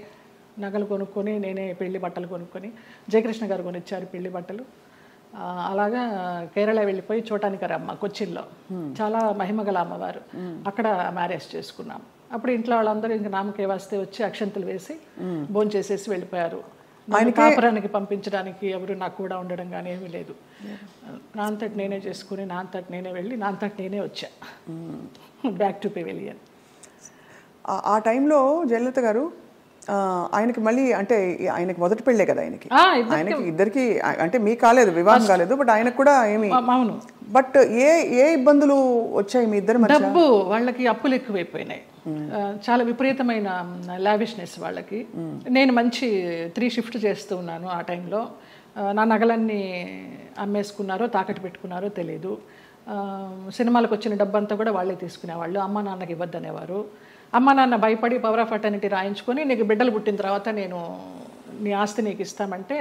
నగలు కొనుక్కొని నేనే పెళ్లి బట్టలు కొనుక్కొని, జయకృష్ణ గారు కొనిచ్చారు పెళ్లి బట్టలు. అలాగా కేరళ వెళ్ళిపోయి చూడటానికరమ్మ కొచ్చిన్లో, చాలా మహిమగల అమ్మవారు, అక్కడ మ్యారేజ్ చేసుకున్నాం. అప్పుడు ఇంట్లో వాళ్ళందరూ ఇంకా నామకే వస్తే వచ్చి అక్షంతలు వేసి భోంచేసేసి వెళ్ళిపోయారు. కాపురానికి పంపించడానికి ఎవరు నాకు కూడా ఉండడం కానీ ఏమీ లేదు. నా అంతటి నేనే చేసుకుని నా అంతటి నేనే వెళ్ళి నా అంతటి నేనే వచ్చా బ్యాక్ టు పెవిలియన్. ఆ టైంలో జయలలిత గారు ఆయనకి మళ్ళీ అంటే ఆయనకి మొదటి పెళ్ళే కదా, ఆయనకి ఇద్దరికి అంటే మీకు కాలేదు, వివాహం కాలేదు, బట్ ఆయనకు కూడా ఏమి. అవును. బట్ ఏ ఇబ్బందులు వచ్చాయి మీ ఇద్దరు మధ్య? డబ్బు, వాళ్ళకి అప్పులు ఎక్కువైపోయినాయి, చాలా విపరీతమైన లావిష్నెస్ వాళ్ళకి. నేను మంచి 3 షిఫ్ట్ చేస్తూ ఉన్నాను ఆ టైంలో. నా నగలన్నీ అమ్మేసుకున్నారో తాకట్టు పెట్టుకున్నారో తెలియదు. సినిమాలకు వచ్చిన డబ్బంతా కూడా వాళ్ళే తీసుకునేవాళ్ళు, అమ్మ నాన్నకి ఇవ్వద్దనేవారు. అమ్మ నాన్న భయపడి పవర్ ఆఫ్ అటర్నిటీ రాయించుకొని నీకు బిడ్డలు పుట్టిన తర్వాత నేను నీ ఆస్తి నీకు ఇస్తామంటే,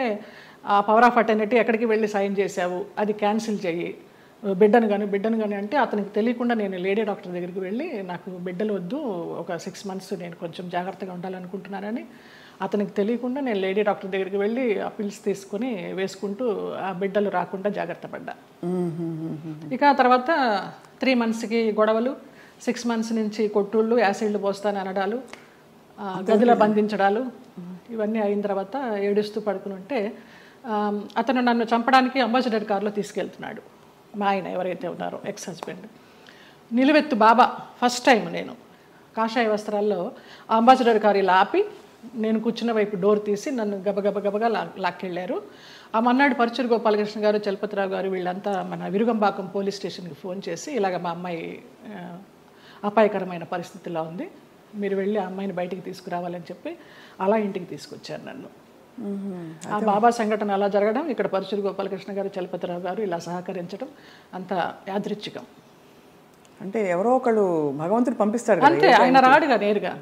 ఆ పవర్ ఆఫ్ అటర్నిటీ ఎక్కడికి వెళ్ళి సైన్ చేసావు, అది క్యాన్సిల్ చెయ్యి, బిడ్డను కానీ అంటే అతనికి తెలియకుండా నేను లేడీ డాక్టర్ దగ్గరికి వెళ్ళి నాకు బిడ్డలు వద్దు, ఒక 6 months నేను కొంచెం జాగ్రత్తగా ఉండాలనుకుంటున్నానని అతనికి తెలియకుండా నేను లేడీ డాక్టర్ దగ్గరికి వెళ్ళి ఆ పిల్స్ తీసుకొని వేసుకుంటూ ఆ బిడ్డలు రాకుండా జాగ్రత్త పడ్డా. ఇక ఆ తర్వాత 3 monthsకి గొడవలు, 6 months నుంచి కొట్టుళ్ళు, యాసిడ్లు పోస్తాను అనడాలు, గదిలో బంధించడాలు, ఇవన్నీ అయిన తర్వాత ఏడుస్తూ పడుకుని ఉంటే అతను నన్ను చంపడానికి అంబాసిడర్ కార్లో తీసుకెళ్తున్నాడు. మా ఆయన ఎవరైతే ఉన్నారో ఎక్స్ హస్బెండ్ నిలువెత్తు బాబా. ఫస్ట్ టైం నేను కాషాయ వస్త్రాల్లో అంబాసిడర్ కారు ఇలా ఆపి నేను కూర్చున్న వైపు డోర్ తీసి నన్ను గబగబగా లాక్కెళ్ళారు. ఆ మన్నాడు పరుచూరు గోపాలకృష్ణ గారు, చలపతిరావు గారు వీళ్ళంతా మన విరుగంబాకం పోలీస్ స్టేషన్కి ఫోన్ చేసి ఇలాగ మా అమ్మాయి అపాయకరమైన పరిస్థితిలో ఉంది, మీరు వెళ్ళి ఆ అమ్మాయిని బయటికి తీసుకురావాలని చెప్పి అలా ఇంటికి తీసుకొచ్చారు నన్ను. ఆ బాబా సంఘటన అలా జరగడం, ఇక్కడ పరుచూరు గోపాలకృష్ణ గారు, చలపతిరావు గారు ఇలా సహకరించడం అంత యాదృచ్ఛికం. అంటే ఎవరో ఒకళ్ళు భగవంతుడు పంపిస్తాడు అంతే, ఆయన రాడుగా నేరుగా.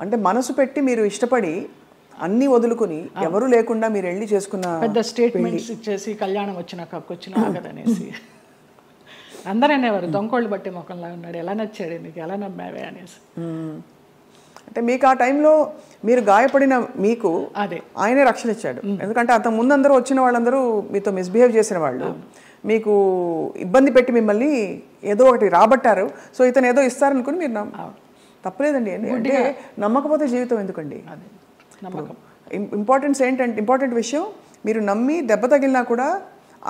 అంటే మనసు పెట్టి మీరు ఇష్టపడి అన్నీ వదులుకుని ఎవరు లేకుండా మీరు వెళ్ళి చేసుకున్న పెద్ద స్టేట్మెంట్స్ ఇచ్చేసి కళ్యాణం వచ్చినాక వచ్చిన ఆగదనేసి అందరూ అనేవారు దొంగోళ్ళు బట్టి ముఖంలా ఉన్నాడు, ఎలా నచ్చాడు నీకు, ఎలా నమ్మావే అనేసి. అంటే మీకు ఆ టైంలో మీరు గాయపడిన మీకు అదే ఆయనే రక్షణ ఇచ్చాడు. ఎందుకంటే అంత ముందందరూ వచ్చిన వాళ్ళందరూ మీతో మిస్బిహేవ్ చేసిన వాళ్ళు, మీకు ఇబ్బంది పెట్టి మిమ్మల్ని ఏదో ఒకటి రాబట్టారు. సో ఇతను ఏదో ఇస్తారనుకుని మీరు తప్పలేదండి. అంటే నమ్మకపోతే జీవితం ఎందుకండి? నమ్మకం ఇంపార్టెంట్ విషయం, మీరు నమ్మి దెబ్బ తగిలినా కూడా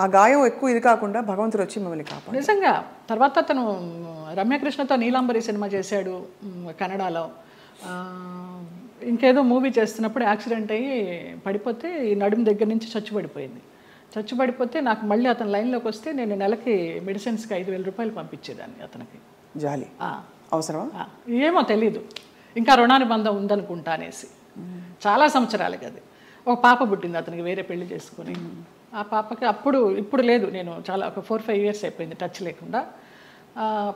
ఆ గాయం ఎక్కువ ఇది కాకుండా భగవంతుడు వచ్చి మిమ్మల్ని కాపాడు. నిజంగా తర్వాత అతను రమ్యకృష్ణతో నీలాంబరి సినిమా చేశాడు కన్నడలో. ఇంకేదో మూవీ చేస్తున్నప్పుడు యాక్సిడెంట్ అయ్యి పడిపోతే ఈ నడుము దగ్గర నుంచి చచ్చుపడిపోతే నాకు మళ్ళీ అతను లైన్లోకి వస్తే నేను నెలకి మెడిసిన్స్కి 5,000 రూపాయలు పంపించేదాన్ని అతనికి. జాలి అవసరమా ఏమో తెలీదు, ఇంకా రుణానుబంధం ఉందనుకుంటా అనేసి. చాలా సంవత్సరాలకి అది. ఒక పాప పుట్టింది అతనికి, వేరే పెళ్లి చేసుకుని. ఆ పాపకి ఇప్పుడు లేదు, నేను చాలా ఒక 4-5 years అయిపోయింది టచ్ లేకుండా.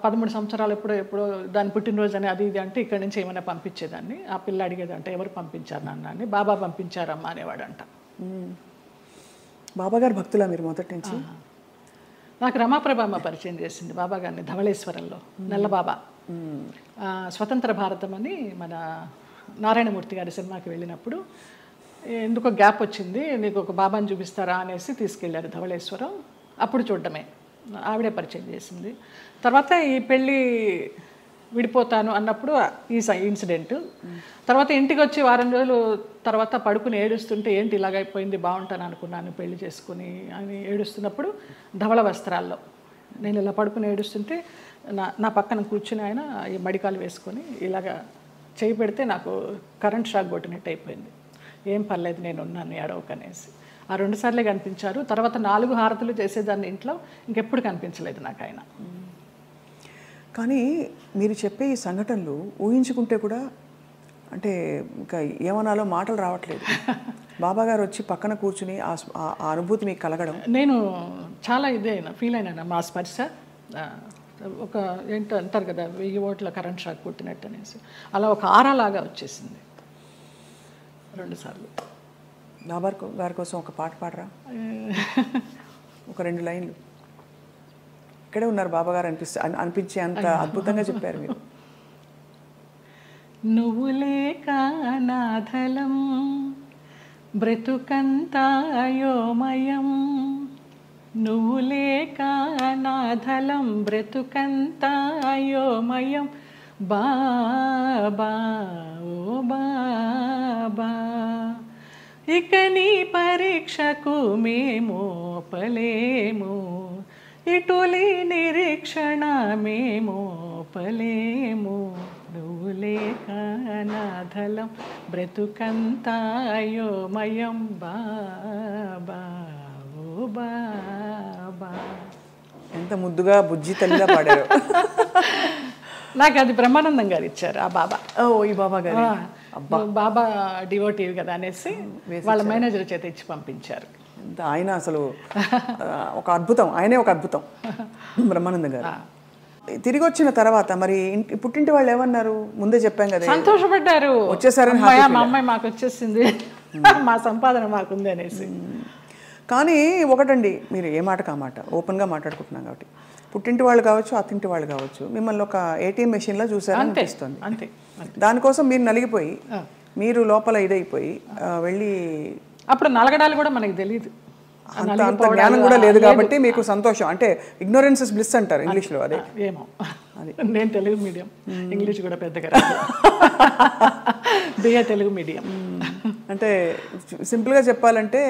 13 సంవత్సరాలు ఎప్పుడో దాని పుట్టినరోజు అని అది ఇది అంటే ఇక్కడి నుంచి ఏమైనా పంపించేదాన్ని. ఆ పిల్ల అడిగేదంటే ఎవరు పంపించారు నాన్న అని. బాబా పంపించారమ్మా అనేవాడంట. బాబాగారు భక్తులా మీరు మొదటి నుంచి? నాకు రమాప్రభామ పరిచయం చేసింది బాబా గారిని ధవళేశ్వరంలో, నల్లబాబా. స్వతంత్ర భారతం అని మన నారాయణమూర్తి గారి సినిమాకి వెళ్ళినప్పుడు ఎందుకో గ్యాప్ వచ్చింది, నీకు ఒక బాబాని చూపిస్తారా అనేసి తీసుకెళ్ళారు ధవళేశ్వరం. అప్పుడు చూడడమే, ఆవిడే పరిచయం చేసింది. తర్వాత ఈ పెళ్ళి విడిపోతాను అన్నప్పుడు ఈ ఇన్సిడెంట్. తర్వాత ఇంటికి వచ్చి వారం రోజులు తర్వాత పడుకుని ఏడుస్తుంటే ఏంటి ఇలాగైపోయింది, బాగుంటాను అనుకున్నాను పెళ్లి చేసుకుని అని ఏడుస్తున్నప్పుడు ధవళ వస్త్రాల్లో నేను ఇలా పడుకుని ఏడుస్తుంటే నా పక్కన కూర్చుని ఆయన ఈ మడికాలు వేసుకొని ఇలాగా చేయి పెడితే నాకు కరెంట్ షాక్ కొట్టినట్టు అయిపోయింది. ఏం పర్లేదు నేను ఉన్నాను ఏడవకనేసి. ఆ 2 సార్లే కనిపించారు. తర్వాత 4 హారతులు చేసేదాన్ని ఇంట్లో, ఇంకెప్పుడు కనిపించలేదు నాకు ఆయన. కానీ మీరు చెప్పే ఈ సంఘటనలు ఊహించుకుంటే కూడా అంటే ఇంకా ఏమనాలో మాటలు రావట్లేదు. బాబాగారు వచ్చి పక్కన కూర్చుని ఆ అనుభూతి మీకు కలగడం, నేను చాలా ఫీల్ అయినా మా స్పర్శ ఒక ఏంటో అంటారు కదా 1000 ఓట్ల కరెంట్ షాక్ కొట్టినట్టు అనేసి, అలా ఒక ఆరాలాగా వచ్చేసింది 2 సార్లు. బాబా గారి కోసం ఒక పాట పాడరా, ఒక 2 లైన్లు. ఇక్కడే ఉన్నారు బాబాగారు అనిపించే అంత అద్భుతంగా చెప్పారు మీరు. నువ్వు లేక నాథలం బ్రతుకంతా అయోమయం, నువ్వు లేక నాథలం బ్రతుకంతా అయోమయం, బాబా ఓ బాబా ఇక నీ పరీక్షకు మేము పలేము, ఇటులి నిరీక్షణ మేము పలేము, నువ్వు లేక నాథలం బ్రతుకంతా అయోమయం, బాబా ఓ బాబా. ఎంత ముద్దుగా బుజ్జి తల్లిగా పాడారు. నాకు అది బ్రహ్మానందం గారు ఇచ్చారు ఆ బాబా. ఈ బాబా గారు బాబా డివోటివ్ కదా అనేసి వాళ్ళ మేనేజర్ చేత ఇచ్చి పంపించారు. ఆయన అసలు ఒక అద్భుతం, ఆయనే ఒక అద్భుతం బ్రహ్మానందం గారు. తిరిగి వచ్చిన తర్వాత మరి పుట్టింటి వాళ్ళు ఏమన్నారు? ముందే చెప్పాం కదా, సంతోషపడ్డారు, వచ్చేసారని. మా అమ్మాయి మాకు వచ్చేసింది, మా సంపాదన మాకుంది అనేసి. కానీ ఒకటండి, మీరు ఏ మాట కామాట ఓపెన్గా మాట్లాడుకుంటున్నాం కాబట్టి, పుట్టింటి వాళ్ళు కావచ్చు అత్తింటి వాళ్ళు కావచ్చు మిమ్మల్ని ఒక ATM మెషిన్లో చూసారని అనిపిస్తుంది. అంతే. దానికోసం మీరు నలిగిపోయి, మీరు లోపల ఇదైపోయి వెళ్ళి, అప్పుడు నలగడాలు కూడా మనకి తెలియదు, అంత జ్ఞానం కూడా లేదు కాబట్టి మీకు సంతోషం. అంటే ఇగ్నోరెన్స్ ఇస్ బ్లిస్ అంటారు ఇంగ్లీష్లో. అదే ఏమో, నేను తెలుగు మీడియం, ఇంగ్లీష్ కూడా పెద్దగా రాదు, బిఏ తెలుగు మీడియం. అంటే సింపుల్గా చెప్పాలంటే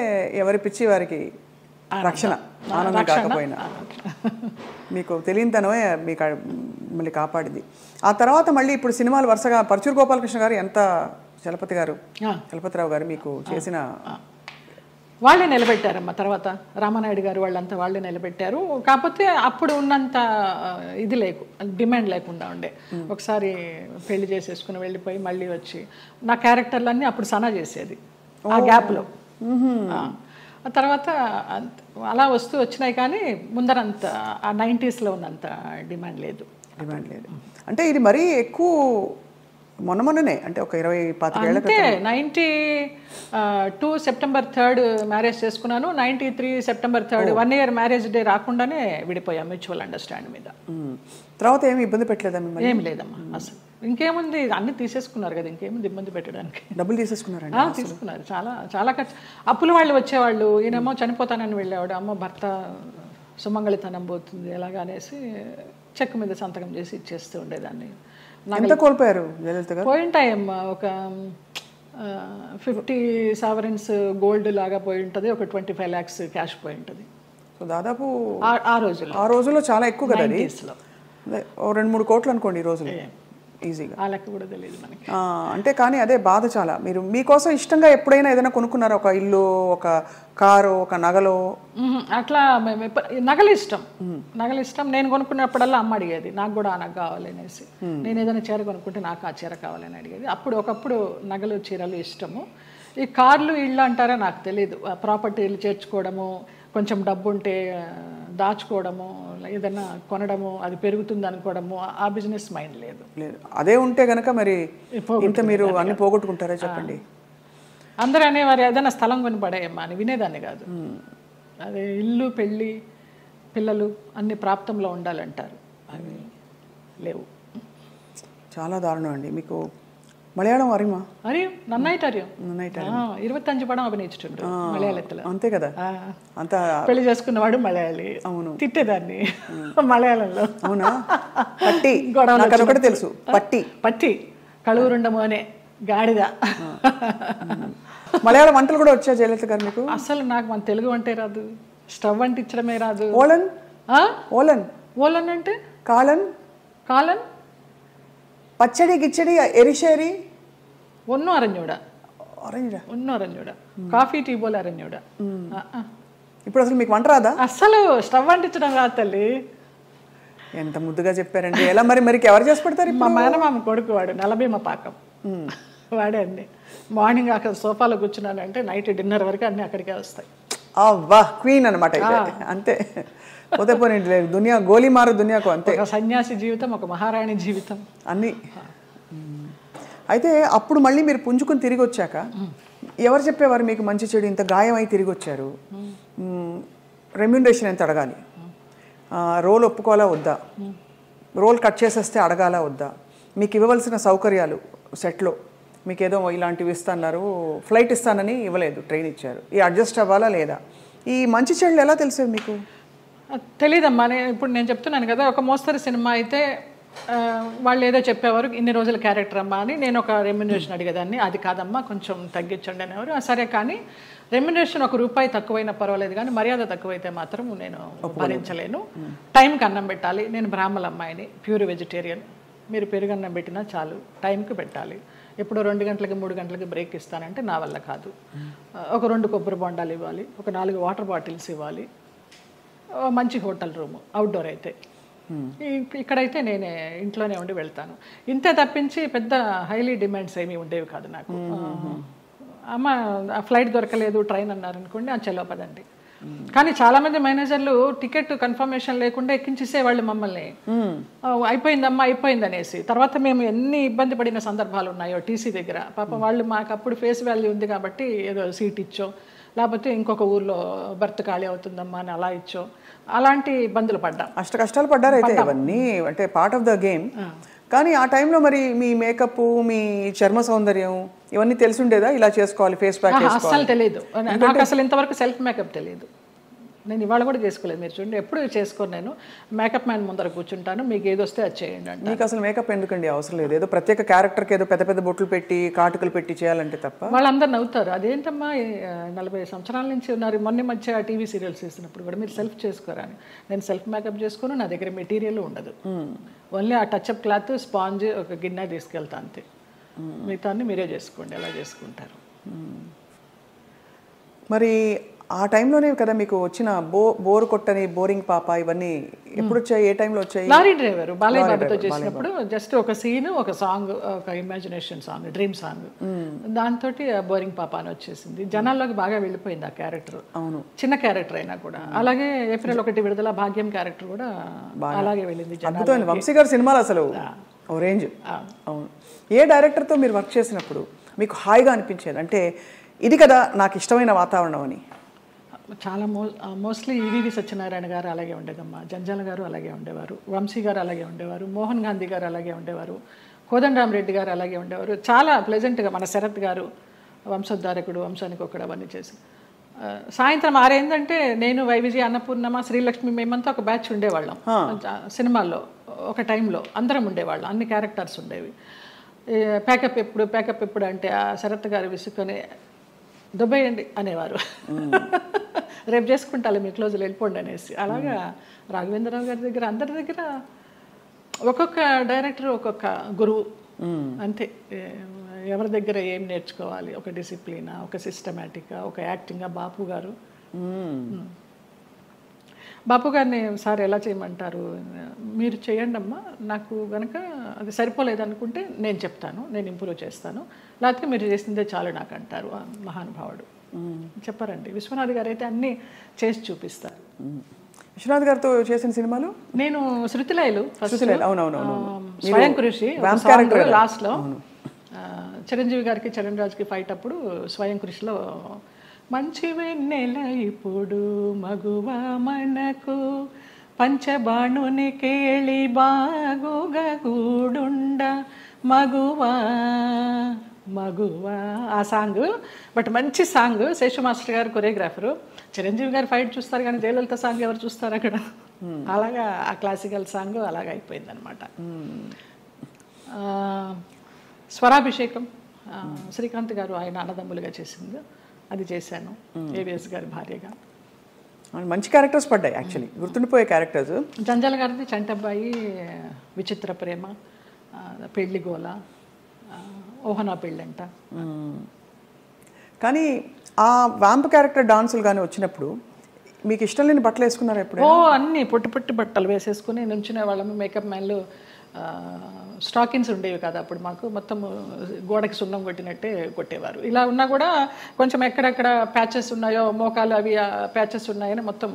ఎవరి పిచ్చి వారికి రక్షణ, ఆనందం కాకపోయినా. మీకు తెలియనితనమే మీకు మళ్ళీ కాపాడింది. ఆ తర్వాత మళ్ళీ ఇప్పుడు సినిమాలు వరుసగా పరచూరు గోపాలకృష్ణ గారు, ఎంత చలపతిరావు గారు మీకు చేసిన, వాళ్ళే నిలబెట్టారమ్మా. తర్వాత రామానాయుడు గారు వాళ్ళంతా వాళ్ళే నిలబెట్టారు. కాకపోతే అప్పుడు ఉన్నంత ఇది డిమాండ్ లేకుండా ఉండే. ఒకసారి పెళ్లి చేసేసుకుని వెళ్ళిపోయి మళ్ళీ వచ్చి నా క్యారెక్టర్లన్నీ అప్పుడు సనా చేసేది ఆ గ్యాప్లో. ఆ తర్వాత అలా వస్తూ వచ్చినాయి, కానీ ముందరంత ఆ 90sలో ఉన్నంత డిమాండ్ లేదు. అంటే ఇది మరీ ఎక్కువ మొన్ననే, అంటే ఒక 20-25 ఏళ్ళ అంటే 92 సెప్టెంబర్ 3 మ్యారేజ్ చేసుకున్నాను. 93 సెప్టెంబర్ 3 1 year మ్యారేజ్ డే రాకుండానే విడిపోయాం మ్యూచువల్ అండర్స్టాండ్ మీద. తర్వాత ఏమి ఇబ్బంది పెట్టలేదా మిమ్మల్ని? ఏం లేదమ్మా అసలు. ఇంకేముంది, అన్ని తీసేసుకున్నారు కదా, ఇంకేముంది ఇబ్బంది పెట్టడానికి. డబ్బులు తీసేసుకున్నారండి? తీసుకున్నారు, చాలా చాలా ఖర్చు. అప్పుల వాళ్ళు వచ్చేవాళ్ళు, ఈయనేమో చనిపోతానని వెళ్ళేవాడు, అమ్మ భర్త సుమంగళితనం పోతుంది ఎలాగా అనేసి చెక్ మీద సంతకం చేసి ఇచ్చేస్తూ ఉండేదాన్ని. ఎంత కోల్పోయారు జయలలిత గారు? పోయింటాయమ్మా, ఒక 50 sovereigns గోల్డ్ లాగా పోయి ఉంటుంది, ఒక 25 lakhs క్యాష్ పోయి ఉంటుంది. సో దాదాపు ఆ రోజుల్లో చాలా ఎక్కువ కదా అది. 2-3 కోట్లు అనుకోండి ఈ రోజులు ఈజీగా. ఆ లెక్క కూడా తెలియదు మనకి. అంటే కానీ అదే బాధ చాలా. మీరు మీకోసం ఇష్టంగా ఎప్పుడైనా ఏదైనా కొనుక్కున్నారా? ఒక ఇల్లు, ఒక కారు, ఒక నగలో? అట్లా నగలు ఇష్టం. నేను కొనుక్కున్నప్పుడల్లా అమ్మ అడిగేది నాకు కూడా ఆ నగ కావాలి అనేసి. నేను ఏదైనా చీర కొనుక్కుంటే నాకు ఆ చీర కావాలని అడిగేది. ఒకప్పుడు నగలు చీరలు ఇష్టము. ఈ కార్లు ఇళ్ళు అంటారా నాకు తెలియదు. ప్రాపర్టీలు చేర్చుకోవడము, కొంచెం డబ్బు ఉంటే దాచుకోవడము, ఏదైనా కొనడము, అది పెరుగుతుంది అనుకోవడము, ఆ బిజినెస్ మైండ్ లేదు. అదే ఉంటే కనుక మరి ఇంత మీరు అన్ని పోగొట్టుకుంటారా చెప్పండి. అందరూ అనేవారు ఏదైనా స్థలం కొని పడేయమ్మా అని, వినేదాన్ని కాదు. అదే ఇల్లు, పెళ్ళి, పిల్లలు అన్ని ప్రాప్తంలో ఉండాలంటారు, అవి లేవు. చాలా దారుణం అండి. మీకు മലയാളം അറിയുമോ? അറിയും, നന്നായിട്ട് അറിയും. നന്നായിട്ട് 25 പടം అభినయించుండు మలయాళത്തിൽ. అంతే కదా. అంత పెళ్లి చేసుకున్నవాడు మలయాళి. అవును, తిట్టేదాన్ని మలయాళంలో. అవునా? పట్టి నాకు అదొకటి తెలుసు, పట్టి పట్టి కళూరుండ మోనే గాడిద. మలయాళ వంటలు కూడా వచ్చా జయలలిత గారు మీకు? అసలు నాకు మన తెలుగు వంటే రాదు, స్టవ్ అంటించడమే రాదు. ఓలన్ ఓలన్ ఓలన్ అంటే కాలన్ కాలన్ പച്ചടി കിച്ചടി എരിശ്ശേരി ഒന്നും അറിഞ്ഞൂടാ. ഒന്നും അറിഞ്ഞൂടാ. కాఫీ టీ పోలే അറിഞ്ഞൂടാ. ఇప్పుడు అసలు మీకు వంట రాదా? అసలు స్టవ్ అంటించడం రాదు తల్లి. ఎంత ముద్దుగా చెప్పారండి. ఎలా మరి మరి ఎవరు చేసి పెడతారు? మా మేనమామ కొడుకు వాడు, నలభీమ పాకం వాడే అండి. మార్నింగ్ అక్కడ సోఫాలో కూర్చున్నానంటే నైట్ డిన్నర్ వరకు అన్నీ అక్కడికే వస్తాయి. అవ్వా, క్వీన్ అనమాట అంతే. పోతే పోనీ దునియా గోలీ మారు దునియాకు అంతే. ఒక సన్యాసి జీవితం, ఒక మహారాణి జీవితం అన్నీ. అయితే అప్పుడు మళ్ళీ మీరు పుంజుకుని తిరిగి వచ్చాక ఎవరు చెప్పేవారు మీకు మంచి చెడు ఇంత గాయం అయి తిరిగి వచ్చారు, రెమ్యూనరేషన్ ఎంత అడగాలి, రోల్ ఒప్పుకోవాలా వద్దా, రోల్ కట్ చేసేస్తే అడగాలా వద్దా, మీకు ఇవ్వవలసిన సౌకర్యాలు సెట్లో మీకు ఏదో ఇలాంటివి ఇస్తున్నారు, ఫ్లైట్ ఇస్తానని ఇవ్వలేదు, ట్రైన్ ఇచ్చారు, ఈ అడ్జస్ట్ అవ్వాలా లేదా, ఈ మంచి చెడులు ఎలా తెలిసేది మీకు? తెలీదమ్మా. ఇప్పుడు నేను చెప్తున్నాను కదా, ఒక మోస్తరు సినిమా అయితే వాళ్ళు ఏదో చెప్పేవారు, ఇన్ని రోజుల క్యారెక్టర్ అమ్మా అని. నేను ఒక రెమ్యునరేషన్ అడిగేదాన్ని, అది కాదమ్మా కొంచెం తగ్గించండి అనేవారు. సరే, కానీ రెమ్యునరేషన్ ₹1 తక్కువైనా పర్వాలేదు, కానీ మర్యాద తక్కువైతే మాత్రం నేను భరించలేను. టైంకి అన్నం పెట్టాలి. నేను బ్రాహ్మణ అమ్మాయిని, ప్యూర్ వెజిటేరియన్. మీరు పెరుగన్నం పెట్టినా చాలు, టైంకి పెట్టాలి. ఎప్పుడు 2 గంటలకి 3 గంటలకి బ్రేక్ ఇస్తానంటే నా వల్ల కాదు. ఒక 2 కొబ్బరి బొండాలు ఇవ్వాలి, ఒక 4 వాటర్ బాటిల్స్ ఇవ్వాలి, మంచి హోటల్ రూము, అవుట్డోర్ అయితే. ఇక్కడైతే నేనే ఇంట్లోనే ఉండి వెళ్తాను. ఇంతే తప్పించి పెద్ద హైలీ డిమాండ్స్ ఏమీ ఉండేవి కాదు నాకు. అమ్మ ఫ్లైట్ దొరకలేదు, ట్రైన్ అన్నారనుకోండి, అది చెలవపదండి. కానీ చాలామంది మేనేజర్లు టికెట్ కన్ఫర్మేషన్ లేకుండా ఎక్కించేసేవాళ్ళు మమ్మల్ని. అయిపోయిందమ్మా అయిపోయింది అనేసి. తర్వాత మేము ఎన్ని ఇబ్బంది పడిన సందర్భాలు ఉన్నాయో టీసీ దగ్గర. పాపం వాళ్ళు మాకు అప్పుడు ఫేస్ వాల్యూ ఉంది కాబట్టి ఏదో సీట్ ఇచ్చో, లేకపోతే ఇంకొక ఊర్లో బర్త్ ఖాళీ అవుతుందమ్మా అని అలా ఇచ్చో, అలాంటి ఇబ్బందులు పడ్డాం. అష్ట కష్టాలు పడ్డారు అయితే. అవన్నీ అంటే పార్ట్ ఆఫ్ ద గేమ్. కానీ ఆ టైంలో మరి మీ మేకప్, మీ చర్మ సౌందర్యం ఇవన్నీ తెలిసి ఉండేదా? ఇలా చేసుకోవాలి, ఫేస్ ప్యాక్ చేసుకోవాలి? అసలు తెలియదు నాకు. అసలు ఇంతవరకు సెల్ఫ్ మేకప్ తెలియదు. నేను ఇవాళ కూడా చేసుకోలేదు. మీరు చూడండి, ఎప్పుడు చేసుకోను. నేను మేకప్ మ్యాన్ ముందర కూర్చుంటాను, మీకు ఏది వస్తే అది చేయండి అంటే. మీకు అసలు మేకప్ ఎందుకండి అవసరం లేదు? ఏదో ప్రత్యేక క్యారెక్టర్కి ఏదో పెద్ద పెద్ద బొట్లు పెట్టి కాటుకలు పెట్టి చేయాలంటే తప్ప. వాళ్ళందరూ నవ్వుతారు. అదేంటమ్మా 40 సంవత్సరాల నుంచి ఉన్నారు, మొన్న మధ్య టీవీ సీరియల్స్ చేసినప్పుడు కూడా మీరు సెల్ఫ్ చేసుకోరా అని. నేను సెల్ఫ్ మేకప్ చేసుకోను, నా దగ్గర మెటీరియల్ ఉండదు. ఓన్లీ ఆ టచ్అప్ క్లాత్, స్పాంజ్, ఒక గిన్నె తీసుకెళ్తా అంతే. మిగతాన్ని మీరే చేసుకోండి, ఎలా చేసుకుంటారు. మరి ఆ టైంలోనే కదా మీకు వచ్చిన బోరు కొట్టని, బోరింగ్ పాప, ఇవన్నీ ఎప్పుడు వచ్చాయి? ఏ టైంలో వచ్చాయి? లారీ డ్రైవర్ బాలయ్య బాబుతో చేసినప్పుడు జస్ట్ ఒక సీన్, ఒక సాంగ్, ఒక ఇమాజినేషన్ సాంగ్, డ్రీమ్ సాంగ్, దాంతో బోరింగ్ పాప అని వచ్చేసింది. జనాల్లోకి బాగా వెళ్ళిపోయింది ఆ క్యారెక్టర్. అవును, చిన్న క్యారెక్టర్ అయినా కూడా. అలాగే ఏప్రిల్ 1 విడుదల భాగ్యం క్యారెక్టర్ కూడా అలాగే వెళ్ళింది. అద్భుతమైన వంశీ గారి సినిమాలు అసలు ఓ రేంజ్. అవును. ఏ డైరెక్టర్తో మీరు వర్క్ చేసినప్పుడు మీకు హాయిగా అనిపించేది, అంటే ఇది కదా నాకు ఇష్టమైన వాతావరణం అని? చాలా మోస్ట్లీ ఈవీవి సత్యనారాయణ గారు అలాగే ఉండేదమ్మా, జంజాల గారు అలాగే ఉండేవారు, వంశీ గారు అలాగే ఉండేవారు, మోహన్ గాంధీ గారు అలాగే ఉండేవారు, కోదండరామరెడ్డి గారు అలాగే ఉండేవారు. చాలా ప్లెజెంట్గా. మన శరత్ గారు వంశోద్ధారకుడు, వంశానికి ఒకడు, అవన్నీ చేసి సాయంత్రం 6 అయిందంటే నేను, వైవిజయ, అన్నపూర్ణమ్మ, శ్రీలక్ష్మి, మేమంతా ఒక బ్యాచ్ ఉండేవాళ్ళం సినిమాల్లో. ఒక టైంలో అందరం ఉండేవాళ్ళం, అన్ని క్యారెక్టర్స్ ఉండేవి. ప్యాకప్ ఎప్పుడు అంటే ఆ శరత్ గారు విసుకొని దుబ్బేయండి అనేవారు. రేపు చేసుకుంటాలి, మీ క్లోజ్లో వెళ్ళిపోండి అనేసి. అలాగా రాఘవేంద్రరావు గారి దగ్గర, అందరి దగ్గర ఒక్కొక్క డైరెక్టర్ ఒక్కొక్క గురువు అంతే. ఎవరి దగ్గర ఏం నేర్చుకోవాలి, ఒక డిసిప్లినా, ఒక సిస్టమేటిక్గా, ఒక యాక్టింగ్గా. బాపు గారిని సార్ ఎలా చేయమంటారు, మీరు చేయండి అమ్మా, నాకు కనుక అది సరిపోలేదు అనుకుంటే నేను చెప్తాను, నేను ఇంప్రూవ్ చేస్తాను, లేకపోతే మీరు చేసిందే చాలు నాకు అంటారు. మహానుభావుడు చెప్పారండి. విశ్వనాథ్ గారు అయితే అన్నీ చేసి చూపిస్తారు. విశ్వనాథ్ గారితో చేసిన సినిమాలు నేను శృతిలయలు, అవునవును, స్వయం కృషి లాస్ట్లో, చిరంజీవి గారికి చరణ్ రాజ్కి ఫైట్ అప్పుడు స్వయం కృషిలో మంచి వెన్నెల ఇప్పుడు మగువ మనకు పంచబాణుని కేళి బాగుగా గూడుండ మగువా మగువా ఆ సాంగ్. బట్ మంచి సాంగ్. శేషు మాస్టర్ గారు కొరియోగ్రాఫరు. చిరంజీవి గారు ఫైట్ చూస్తారు కానీ జయలలిత సాంగ్ ఎవరు చూస్తారు అక్కడ? అలాగా ఆ క్లాసికల్ సాంగ్ అలాగా అయిపోయింది అనమాట. స్వరాభిషేకం శ్రీకాంత్ గారు ఆయన అన్నదమ్ములుగా చేసింది, అది చేశాను ఏవిఎస్ గారి భార్యగా. మంచి క్యారెక్టర్స్ పడ్డాయి యాక్చువల్లీ, గుర్తుండిపోయే క్యారెక్టర్స్. జంజాల గారిది చంటబ్బాయి, విచిత్ర ప్రేమ, పెళ్లి గోల, ఓహనా పెళ్ళంట. కానీ ఆ వ్యాంప్ క్యారెక్టర్ డాన్సులు కానీ వచ్చినప్పుడు మీకు ఇష్టం లేని బట్టలు వేసుకున్నారు ఎప్పుడు? అన్నీ పొట్టి పొట్టి బట్టలు వేసేసుకుని నుంచునే వాళ్ళము. మేకప్ మ్యాన్లు స్టాకిన్స్ ఉండేవి కదా అప్పుడు మాకు, మొత్తం గోడకి సున్నం కొట్టినట్టే కొట్టేవారు. ఇలా ఉన్నా కూడా కొంచెం ఎక్కడెక్కడ ప్యాచెస్ ఉన్నాయో, మోకాలు అవి ప్యాచెస్ ఉన్నాయని మొత్తం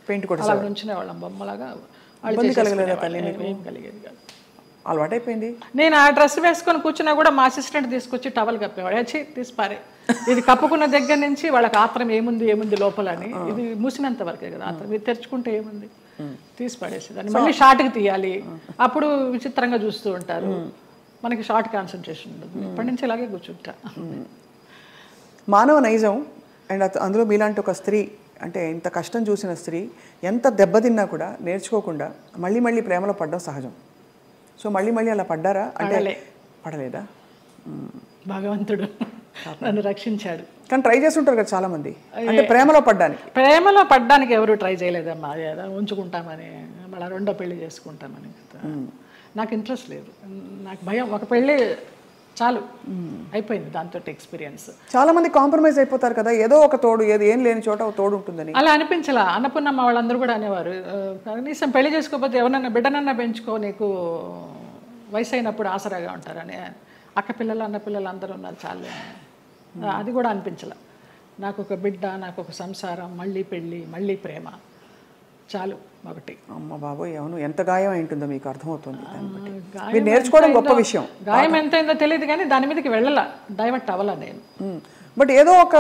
పెయింట్ కొట్టి అలా నుంచునే వాళ్ళం బొమ్మలాగా. ఏం కలిగేది కాదు, అలవాటైపోయింది. నేను ఆ డ్రెస్ వేసుకొని కూర్చున్నా కూడా మా అసిస్టెంట్ తీసుకొచ్చి టవల్ కప్పేవాడు. వచ్చి తీసిపారే, ఇది కప్పుకున్న దగ్గర నుంచి వాళ్ళకి ఆత్రం ఏముంది లోపలని. ఇది మూసినంత వరకే కదా ఆత్రం, ఇది తెరుచుకుంటే ఏముంది, తీసి పడేసేదాన్ని. మళ్ళీ షార్ట్కి తీయాలి, అప్పుడు విచిత్రంగా చూస్తూ ఉంటారు. మనకి షార్ట్ కాన్సన్ట్రేషన్ ఉండదు. ఇప్పటి నుంచి ఇలాగే కూర్చుంటా. మానవ నైజం. అండ్ అందులో మీలాంటి ఒక స్త్రీ, అంటే ఇంత కష్టం చూసిన స్త్రీ ఎంత దెబ్బతిన్నా కూడా నేర్చుకోకుండా మళ్ళీ ప్రేమలో పడడం సహజం. సో మళ్ళీ అలా పడ్డారా? అంటే పడలేదా? భగవంతుడు నన్ను రక్షించాడు. కానీ ట్రై చేస్తుంటారు కదా చాలా మంది, అంటే ప్రేమలో పడ్డానికి ఎవరు ట్రై చేయలేదమ్మా. ఉంచుకుంటామని, మళ్ళీ రెండో పెళ్లి చేసుకుంటామని. నాకు ఇంట్రెస్ట్ లేదు, నాకు భయం. ఒక పెళ్ళి చాలు, అయిపోయింది దాంతో ఎక్స్పీరియన్స్. చాలా మంది కాంప్రమైజ్ అయిపోతారు కదా, ఏదో ఒక తోడు, ఏం లేని చోట ఒక తోడు ఉంటుందని. అలా అనిపించలా. అన్నపూర్ణమ్మ వాళ్ళందరూ కూడా అనేవారు, కనీసం పెళ్లి చేసుకోకపోతే ఎవరన్నా బిడ్డనన్నా పెంచుకో, నీకు వయసు అయినప్పుడు ఆసరాగా ఉంటారని. అక్క పిల్లలు అన్న పిల్లలు అందరూ ఉన్నారు చాలు. అది కూడా అనిపించలే. నాకు ఒక బిడ్డ, నాకు ఒక సంసారం, మళ్ళీ పెళ్ళి, మళ్ళీ ప్రేమ చాలు ఒకటి. అమ్మ బాబోయ్, అవును, ఎంత గాయం అయింటుందో మీకు అర్థమవుతుంది. మీరు నేర్చుకోవడం గొప్ప విషయం. గాయం ఎంతైందో తెలియదు కానీ దాని మీదకి వెళ్ళాల, డైవర్ట్ అవ్వాల నేను. బట్ ఏదో ఒక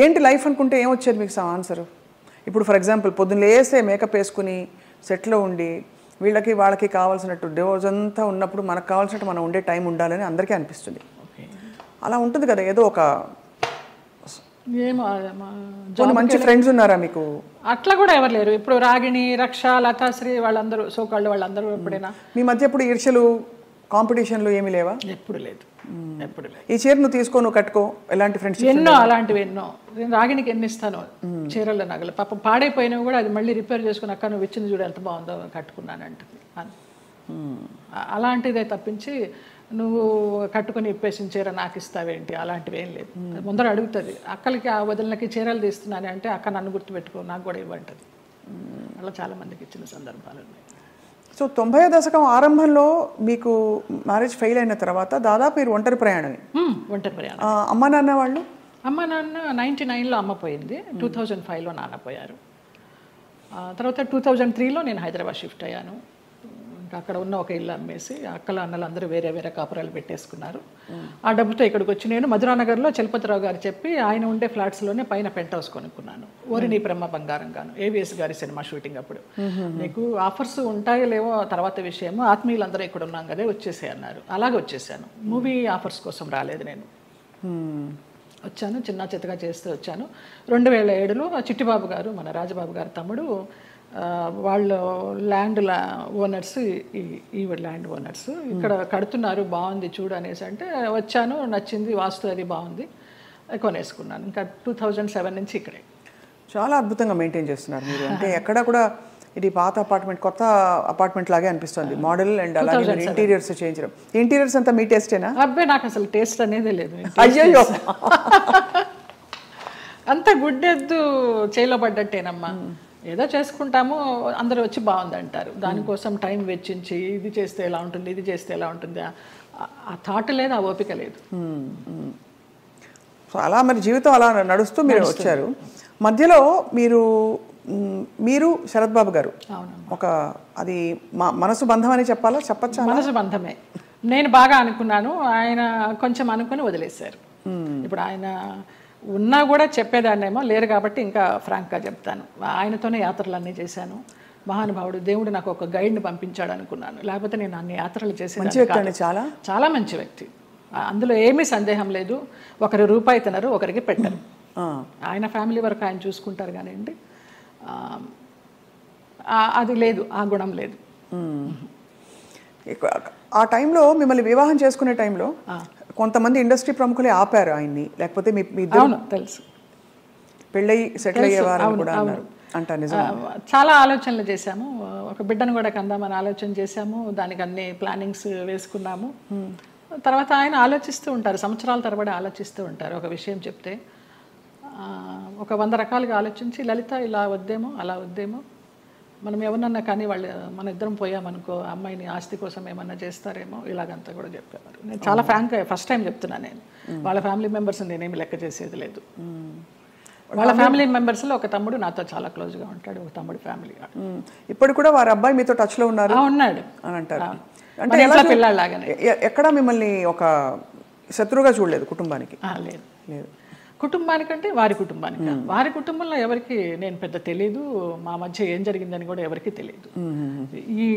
ఏంటి లైఫ్ అనుకుంటే ఏమొచ్చేది మీకు ఆన్సర్? ఇప్పుడు ఫర్ ఎగ్జాంపుల్ పొద్దున్న లేస్తే మేకప్ వేసుకుని సెట్లో ఉండి వాళ్ళకి కావాల్సినట్టు రోజంతా ఉన్నప్పుడు మనకు కావాల్సినట్టు మనం ఉండే టైం ఉండాలని అందరికీ అనిపిస్తుంది. అలా ఉంటుంది కదా, ఏదో ఒక మంచి ఫ్రెండ్స్ ఉన్నారా మీకు? అట్లా కూడా ఎవరు లేరు. ఇప్పుడు రాగిణి, రక్ష, లతాశ్రీ వాళ్ళందరూ సోకాళ్ళు వాళ్ళందరూ ఎప్పుడైనా మీ మధ్య ఎప్పుడు ఈర్ష్యలు, కాంపిటీషన్లు ఏమీ లేవా? ఎప్పుడు లేదు, ఎప్పుడు లేదు. ఈ చీర నువ్వు తీసుకో, నువ్వు కట్టుకో, ఎలాంటి ఫ్రెండ్స్? ఎన్నో అలాంటివి ఎన్నో. నేను రాగిణికి ఎన్ని ఇస్తాను చీరల నగలు, పాపం పాడైపోయినవి కూడా అది మళ్ళీ రిపేర్ చేసుకుని, అక్క నువ్వు ఇచ్చింది చూడు ఎంత బాగుందో, కట్టుకున్నానంటుంది. అలాంటిదే తప్పించి నువ్వు కట్టుకుని ఇప్పేసిన చీర నాకు ఇస్తావేంటి, అలాంటివి ఏం లేదు. ముందర అడుగుతుంది, అక్కలకి ఆ వదిలినకి చీరలు తీస్తున్నాను అంటే అక్క నన్ను గుర్తుపెట్టుకో, నాకు కూడా ఇవ్వంటుంది. అలా చాలామందికి ఇచ్చిన సందర్భాలు ఉన్నాయి. సో 90వ దశకం ఆరంభంలో మీకు మ్యారేజ్ ఫెయిల్ అయిన తర్వాత దాదాపు మీరు ఒంటరి ప్రయాణమే. ఒంటరి ప్రయాణం. అమ్మ నాన్న వాళ్ళు? అమ్మ నాన్న 99లో అమ్మ పోయింది, 2005లో నాన్న పోయారు. తర్వాత 2003లో నేను హైదరాబాద్ షిఫ్ట్ అయ్యాను. ఇంకా అక్కడ ఉన్న ఒక ఇల్లు అమ్మేసి అక్కల అన్నలు అందరూ వేరే వేరే కాపురాలు పెట్టేసుకున్నారు. ఆ డబ్బుతో ఇక్కడికి వచ్చి నేను మధురానగర్లో చలపతిరావు గారు చెప్పి ఆయన ఉండే ఫ్లాట్స్లోనే పైన పెంట్ హౌస్ కొనుక్కున్నాను. ఓరిని బ్రహ్మ బంగారంగాను, ఏవిఎస్ గారి సినిమా షూటింగ్ అప్పుడు. నీకు ఆఫర్స్ ఉంటాయో లేవో తర్వాత విషయము, ఆత్మీయులందరూ ఇక్కడ ఉన్నాం కదా వచ్చేసే అన్నారు. అలాగే వచ్చేసాను. మూవీ ఆఫర్స్ కోసం రాలేదు నేను, వచ్చాను చిన్న చిత్తగా చేస్తూ వచ్చాను. 2007లో చిట్టిబాబు గారు, మన రాజబాబు గారు తమ్ముడు, వాళ్ళు ల్యాండ్ ఓనర్స్, ఈ ల్యాండ్ ఓనర్స్ ఇక్కడ కడుతున్నారు, బాగుంది చూడు అనేసి అంటే వచ్చాను, నచ్చింది, వాస్తు అది బాగుంది, కొనేసుకున్నాను. ఇంకా 2007 నుంచి ఇక్కడే. చాలా అద్భుతంగా మెయింటైన్ చేస్తున్నారు మీరు. అంటే ఎక్కడ కూడా ఇది పాత అపార్ట్మెంట్ కొత్త అపార్ట్మెంట్ లాగే అనిపిస్తుంది, మోడల్ అండ్ అలాగే ఇంటీరియర్స్ చేయించడం. ఇంటీరియర్స్ అంతా మీ టేస్టేనా? అబ్బాయి నాకు అసలు టేస్ట్ అనేది లేదు. అయ్యో, అంత గుడ్డెద్దు చేలో పడ్డట్టేనమ్మా. ఏదో చేసుకుంటాము, అందరూ వచ్చి బాగుంది అంటారు. దానికోసం టైం వెచ్చించి ఇది చేస్తే ఎలా ఉంటుంది, ఇది చేస్తే ఎలా ఉంటుంది, ఆ థాట్ లేదు, ఆ ఓపిక లేదు. సో అలా మరి జీవితం అలా నడుస్తూ మీరు వచ్చారు. మధ్యలో మీరు శరత్ బాబు గారు ఒక, అది మనసు బంధం అని చెప్పచ్చా? మనసు బంధమే. నేను బాగా అనుకున్నాను, ఆయన కొంచెం అనుకుని వదిలేశారు. ఇప్పుడు ఆయన ఉన్నా కూడా చెప్పేదాన్నేమో, లేరు కాబట్టి ఇంకా ఫ్రాంక్గా చెప్తాను. ఆయనతోనే యాత్రలన్నీ చేశాను. మహానుభావుడు, దేవుడు నాకు ఒక గైడ్ని పంపించాడు అనుకున్నాను. లేకపోతే నేను అన్ని యాత్రలు మంచి చేసేదాన్ని వ్యక్తి కాదు. అండి, చాలా చాలా మంచి వ్యక్తి, అందులో ఏమీ సందేహం లేదు. ఒకరి రూపాయి తినరు, ఒకరికి పెట్టరు. ఆయన ఫ్యామిలీ వరకు ఆయన చూసుకుంటారు కానివ్వండి, అది లేదు, ఆ గుణం లేదు. ఆ టైంలో మిమ్మల్ని వివాహం చేసుకునే టైంలో కొంతమంది ఇండస్ట్రీ ప్రముఖులే ఆపారు ఆయన్ని, లేకపోతే మీ ఇద్దరు అవును తెలుసు, పెళ్ళయి సెటిల్ అయ్యేవారు కూడా అన్నారు అంట. నిజం, చాలా ఆలోచనలు చేశాము. ఒక బిడ్డను కూడా కందామని ఆలోచన చేశాము, దానికి అన్ని ప్లానింగ్స్ వేసుకున్నాము. తర్వాత ఆయన ఆలోచిస్తూ ఉంటారు, సంవత్సరాల తరబడి ఆలోచిస్తూ ఉంటారు. ఒక విషయం చెప్తే ఒక 100 రకాలుగా ఆలోచించి, లలిత ఇలా వద్దేమో అలా వద్దేమో, మనం ఎవరన్నా కానీ వాళ్ళు మన ఇద్దరం పోయామనుకో అమ్మాయిని ఆస్తి కోసం ఏమన్నా చేస్తారేమో, ఇలాగంతా కూడా చెప్పేవారు. నేను చాలా ఫ్రాంక్గా ఫస్ట్ టైం చెప్తున్నాను, నేను వాళ్ళ ఫ్యామిలీ మెంబర్స్ నేనేమి లెక్క చేసేది లేదు. వాళ్ళ ఫ్యామిలీ మెంబర్స్లో ఒక తమ్ముడు నాతో చాలా క్లోజ్గా ఉంటాడు, ఒక తమ్ముడు ఫ్యామిలీ. ఇప్పుడు కూడా వారి అబ్బాయి మీతో టచ్లో ఉన్నారు ఉన్నాడు అని అంటారు. అంటే పిల్లలాగానే ఎక్కడా మిమ్మల్ని ఒక శత్రువుగా చూడలేదు కుటుంబానికి? లేదు లేదు, కుటుంబానికంటే వారి కుటుంబానికి. వారి కుటుంబంలో ఎవరికి నేను పెద్ద తెలీదు, మా మధ్య ఏం జరిగిందని కూడా ఎవరికి తెలియదు, ఈ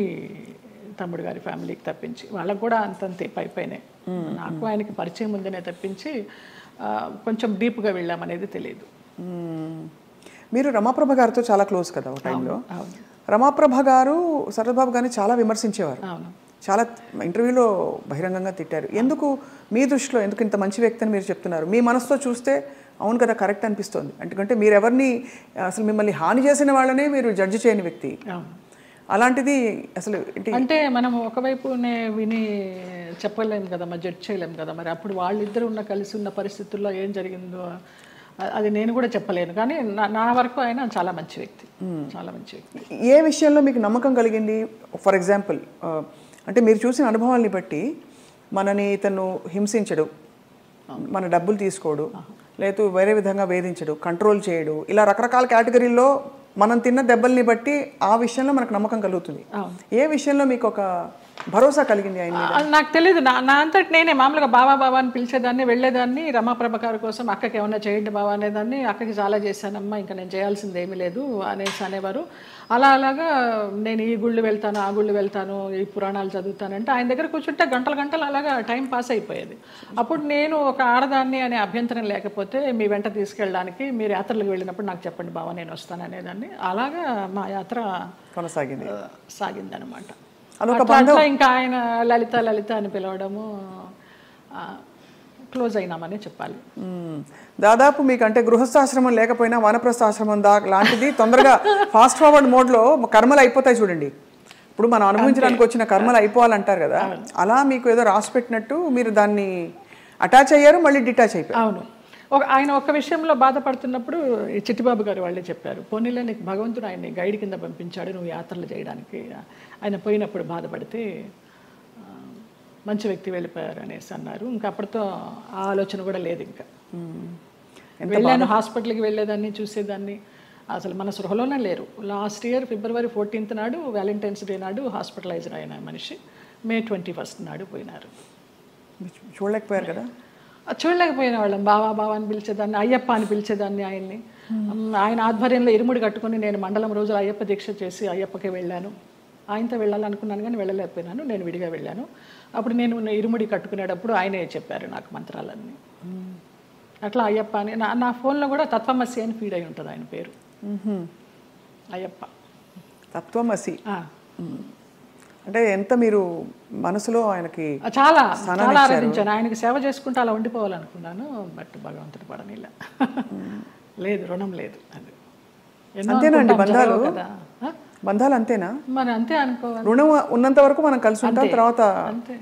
తమ్ముడు గారి ఫ్యామిలీకి తప్పించి. వాళ్ళకు కూడా అంతంతే పైపైనే, నాకు ఆయనకి పరిచయం ఉందనే తప్పించి కొంచెం డీప్గా వెళ్ళామనేది తెలియదు. మీరు రమాప్రభ గారితో చాలా క్లోజ్ కదా ఒక టైంలో. రమాప్రభ గారు శరత్బాబు గారిని చాలా విమర్శించేవారు, చాలా ఇంటర్వ్యూలో బహిరంగంగా తిట్టారు. ఎందుకు మీ దృష్టిలో ఎందుకు ఇంత మంచి వ్యక్తి అని మీరు చెప్తున్నారు? మీ మనసుతో చూస్తే అవును కదా కరెక్ట్ అనిపిస్తుంది, ఎందుకంటే మీరు ఎవరిని అసలు మిమ్మల్ని హాని చేసిన వాళ్ళనే మీరు జడ్జి చేయని వ్యక్తి. అలాంటిది అసలు అంటే మనం ఒకవైపునే విని చెప్పలేము కదా, మరి జడ్జ్ చేయలేము కదా. మరి అప్పుడు వాళ్ళిద్దరు కలిసి ఉన్న పరిస్థితుల్లో ఏం జరిగిందో అది నేను కూడా చెప్పలేను. కానీ నా వరకు ఆయన చాలా మంచి వ్యక్తి, చాలా మంచి వ్యక్తి. ఏ విషయంలో మీకు నమ్మకం కలిగింది? ఫర్ ఎగ్జాంపుల్, అంటే మీరు చూసిన అనుభవాల్ని బట్టి మనని ఇతను హింసించడు, మన డబ్బులు తీసుకోడు, లేదు వేరే విధంగా వేధించడు, కంట్రోల్ చేయడు, ఇలా రకరకాల కేటగిరీల్లో మనం తిన్న దెబ్బల్ని బట్టి ఆ విషయంలో మనకు నమ్మకం కలుగుతుంది. ఏ విషయంలో మీకు ఒక భరోసా కలిగింది ఆయన? నాకు తెలియదు, నా అంతటి నేనే మామూలుగా బావా బావా అని పిలిచేదాన్ని, వెళ్ళేదాన్ని. రమాప్రభ గారి కోసం అక్కకి ఏమన్నా చేయండి బావా అనేదాన్ని. అక్కకి చాలా చేశానమ్మా, ఇంకా నేను చేయాల్సింది ఏమీ లేదు అనేసి అనేవారు. అలాగా నేను ఈ గుళ్ళు వెళ్తాను, ఆ గుళ్ళు వెళ్తాను, ఈ పురాణాలు చదువుతానంటే ఆయన దగ్గర కూర్చుంటే గంటలు గంటలు అలాగా టైం పాస్ అయిపోయేది. అప్పుడు నేను ఒక ఆడదాన్ని అనే అభ్యంతరం లేకపోతే మీ వెంట తీసుకెళ్ళడానికి, మీరు యాత్రలకు వెళ్ళినప్పుడు నాకు చెప్పండి బావా నేను వస్తాను అనేదాన్ని. అలాగా మా యాత్ర సాగిందనమాట. అట్లా ఇంకా ఆయన లలిత లలిత అని పిలవడము, క్లోజ్ అయినామని చెప్పాలి. దాదాపు మీకు అంటే గృహస్థాశ్రమం లేకపోయినా వానప్రస్థాశ్రమం లాంటిది తొందరగా ఫాస్ట్ ఫార్వర్డ్ మోడ్లో కర్మలు అయిపోతాయి చూడండి. ఇప్పుడు మనం అనుభవించడానికి వచ్చిన కర్మలు అయిపోవాలంటారు కదా, అలా మీకు ఏదో రాసి పెట్టినట్టు మీరు దాన్ని అటాచ్ అయ్యారు, మళ్ళీ డిటాచ్ అయిపోయారు. అవును, ఆయన ఒక విషయంలో బాధపడుతున్నప్పుడు ఈ చిట్టిబాబు గారు వాళ్ళే చెప్పారు, పోనీలే నీకు భగవంతుడు ఆయన్ని గైడ్ కింద పంపించాడు నువ్వు యాత్రలు చేయడానికి. ఆయన పోయినప్పుడు బాధపడితే మంచి వ్యక్తి వెళ్ళిపోయారు అనేసి అన్నారు. ఇంకా అప్పటితో ఆ ఆలోచన కూడా లేదు. ఇంకా వెళ్ళాను, హాస్పిటల్కి వెళ్ళేదాన్ని, చూసేదాన్ని, అసలు మన సృహలోనే లేరు. లాస్ట్ ఇయర్ February 14th నాడు, వ్యాలంటైన్స్ డే నాడు హాస్పిటలైజ్డ్ అయిన మనిషి May 21st నాడు పోయినారు. చూడలేకపోయారు కదా? చూడలేకపోయిన వాళ్ళం. బావా బావా అని పిలిచేదాన్ని, అయ్యప్ప అని పిలిచేదాన్ని ఆయన్ని. ఆయన ఆధ్వర్యంలో ఇరుముడి కట్టుకుని నేను మండలం రోజులు అయ్యప్ప దీక్ష చేసి అయ్యప్పకే వెళ్ళాను. ఆయనతో వెళ్ళాలనుకున్నాను కానీ వెళ్ళలేకపోయినాను, నేను విడిగా వెళ్ళాను. అప్పుడు నేను ఇరుముడి కట్టుకునేటప్పుడు ఆయనే చెప్పారు నాకు మంత్రాలన్నీ. అట్లా అయ్యప్ప అని నా ఫోన్లో కూడా తత్వమసి అని ఫీడ్ అయి ఉంటుంది ఆయన పేరు, అయ్యప్ప తత్వమసి. అంటే ఎంత మీరు మనసులో ఆయనకి చాలా చాలా ఆరాధించాను. ఆయనకి సేవ చేసుకుంటూ అలా ఉండిపోవాలనుకున్నాను, బట్ భగవంతుడు పడనిలా. లేదు, రుణం లేదు. అది అంతేనండి, బంధాలు బంధాలు అంతేనా? మరి అంతే అనుకోవాలి. రుణం ఉన్నంత వరకు మనం కలిసి ఉంటాం, తర్వాత అంతే.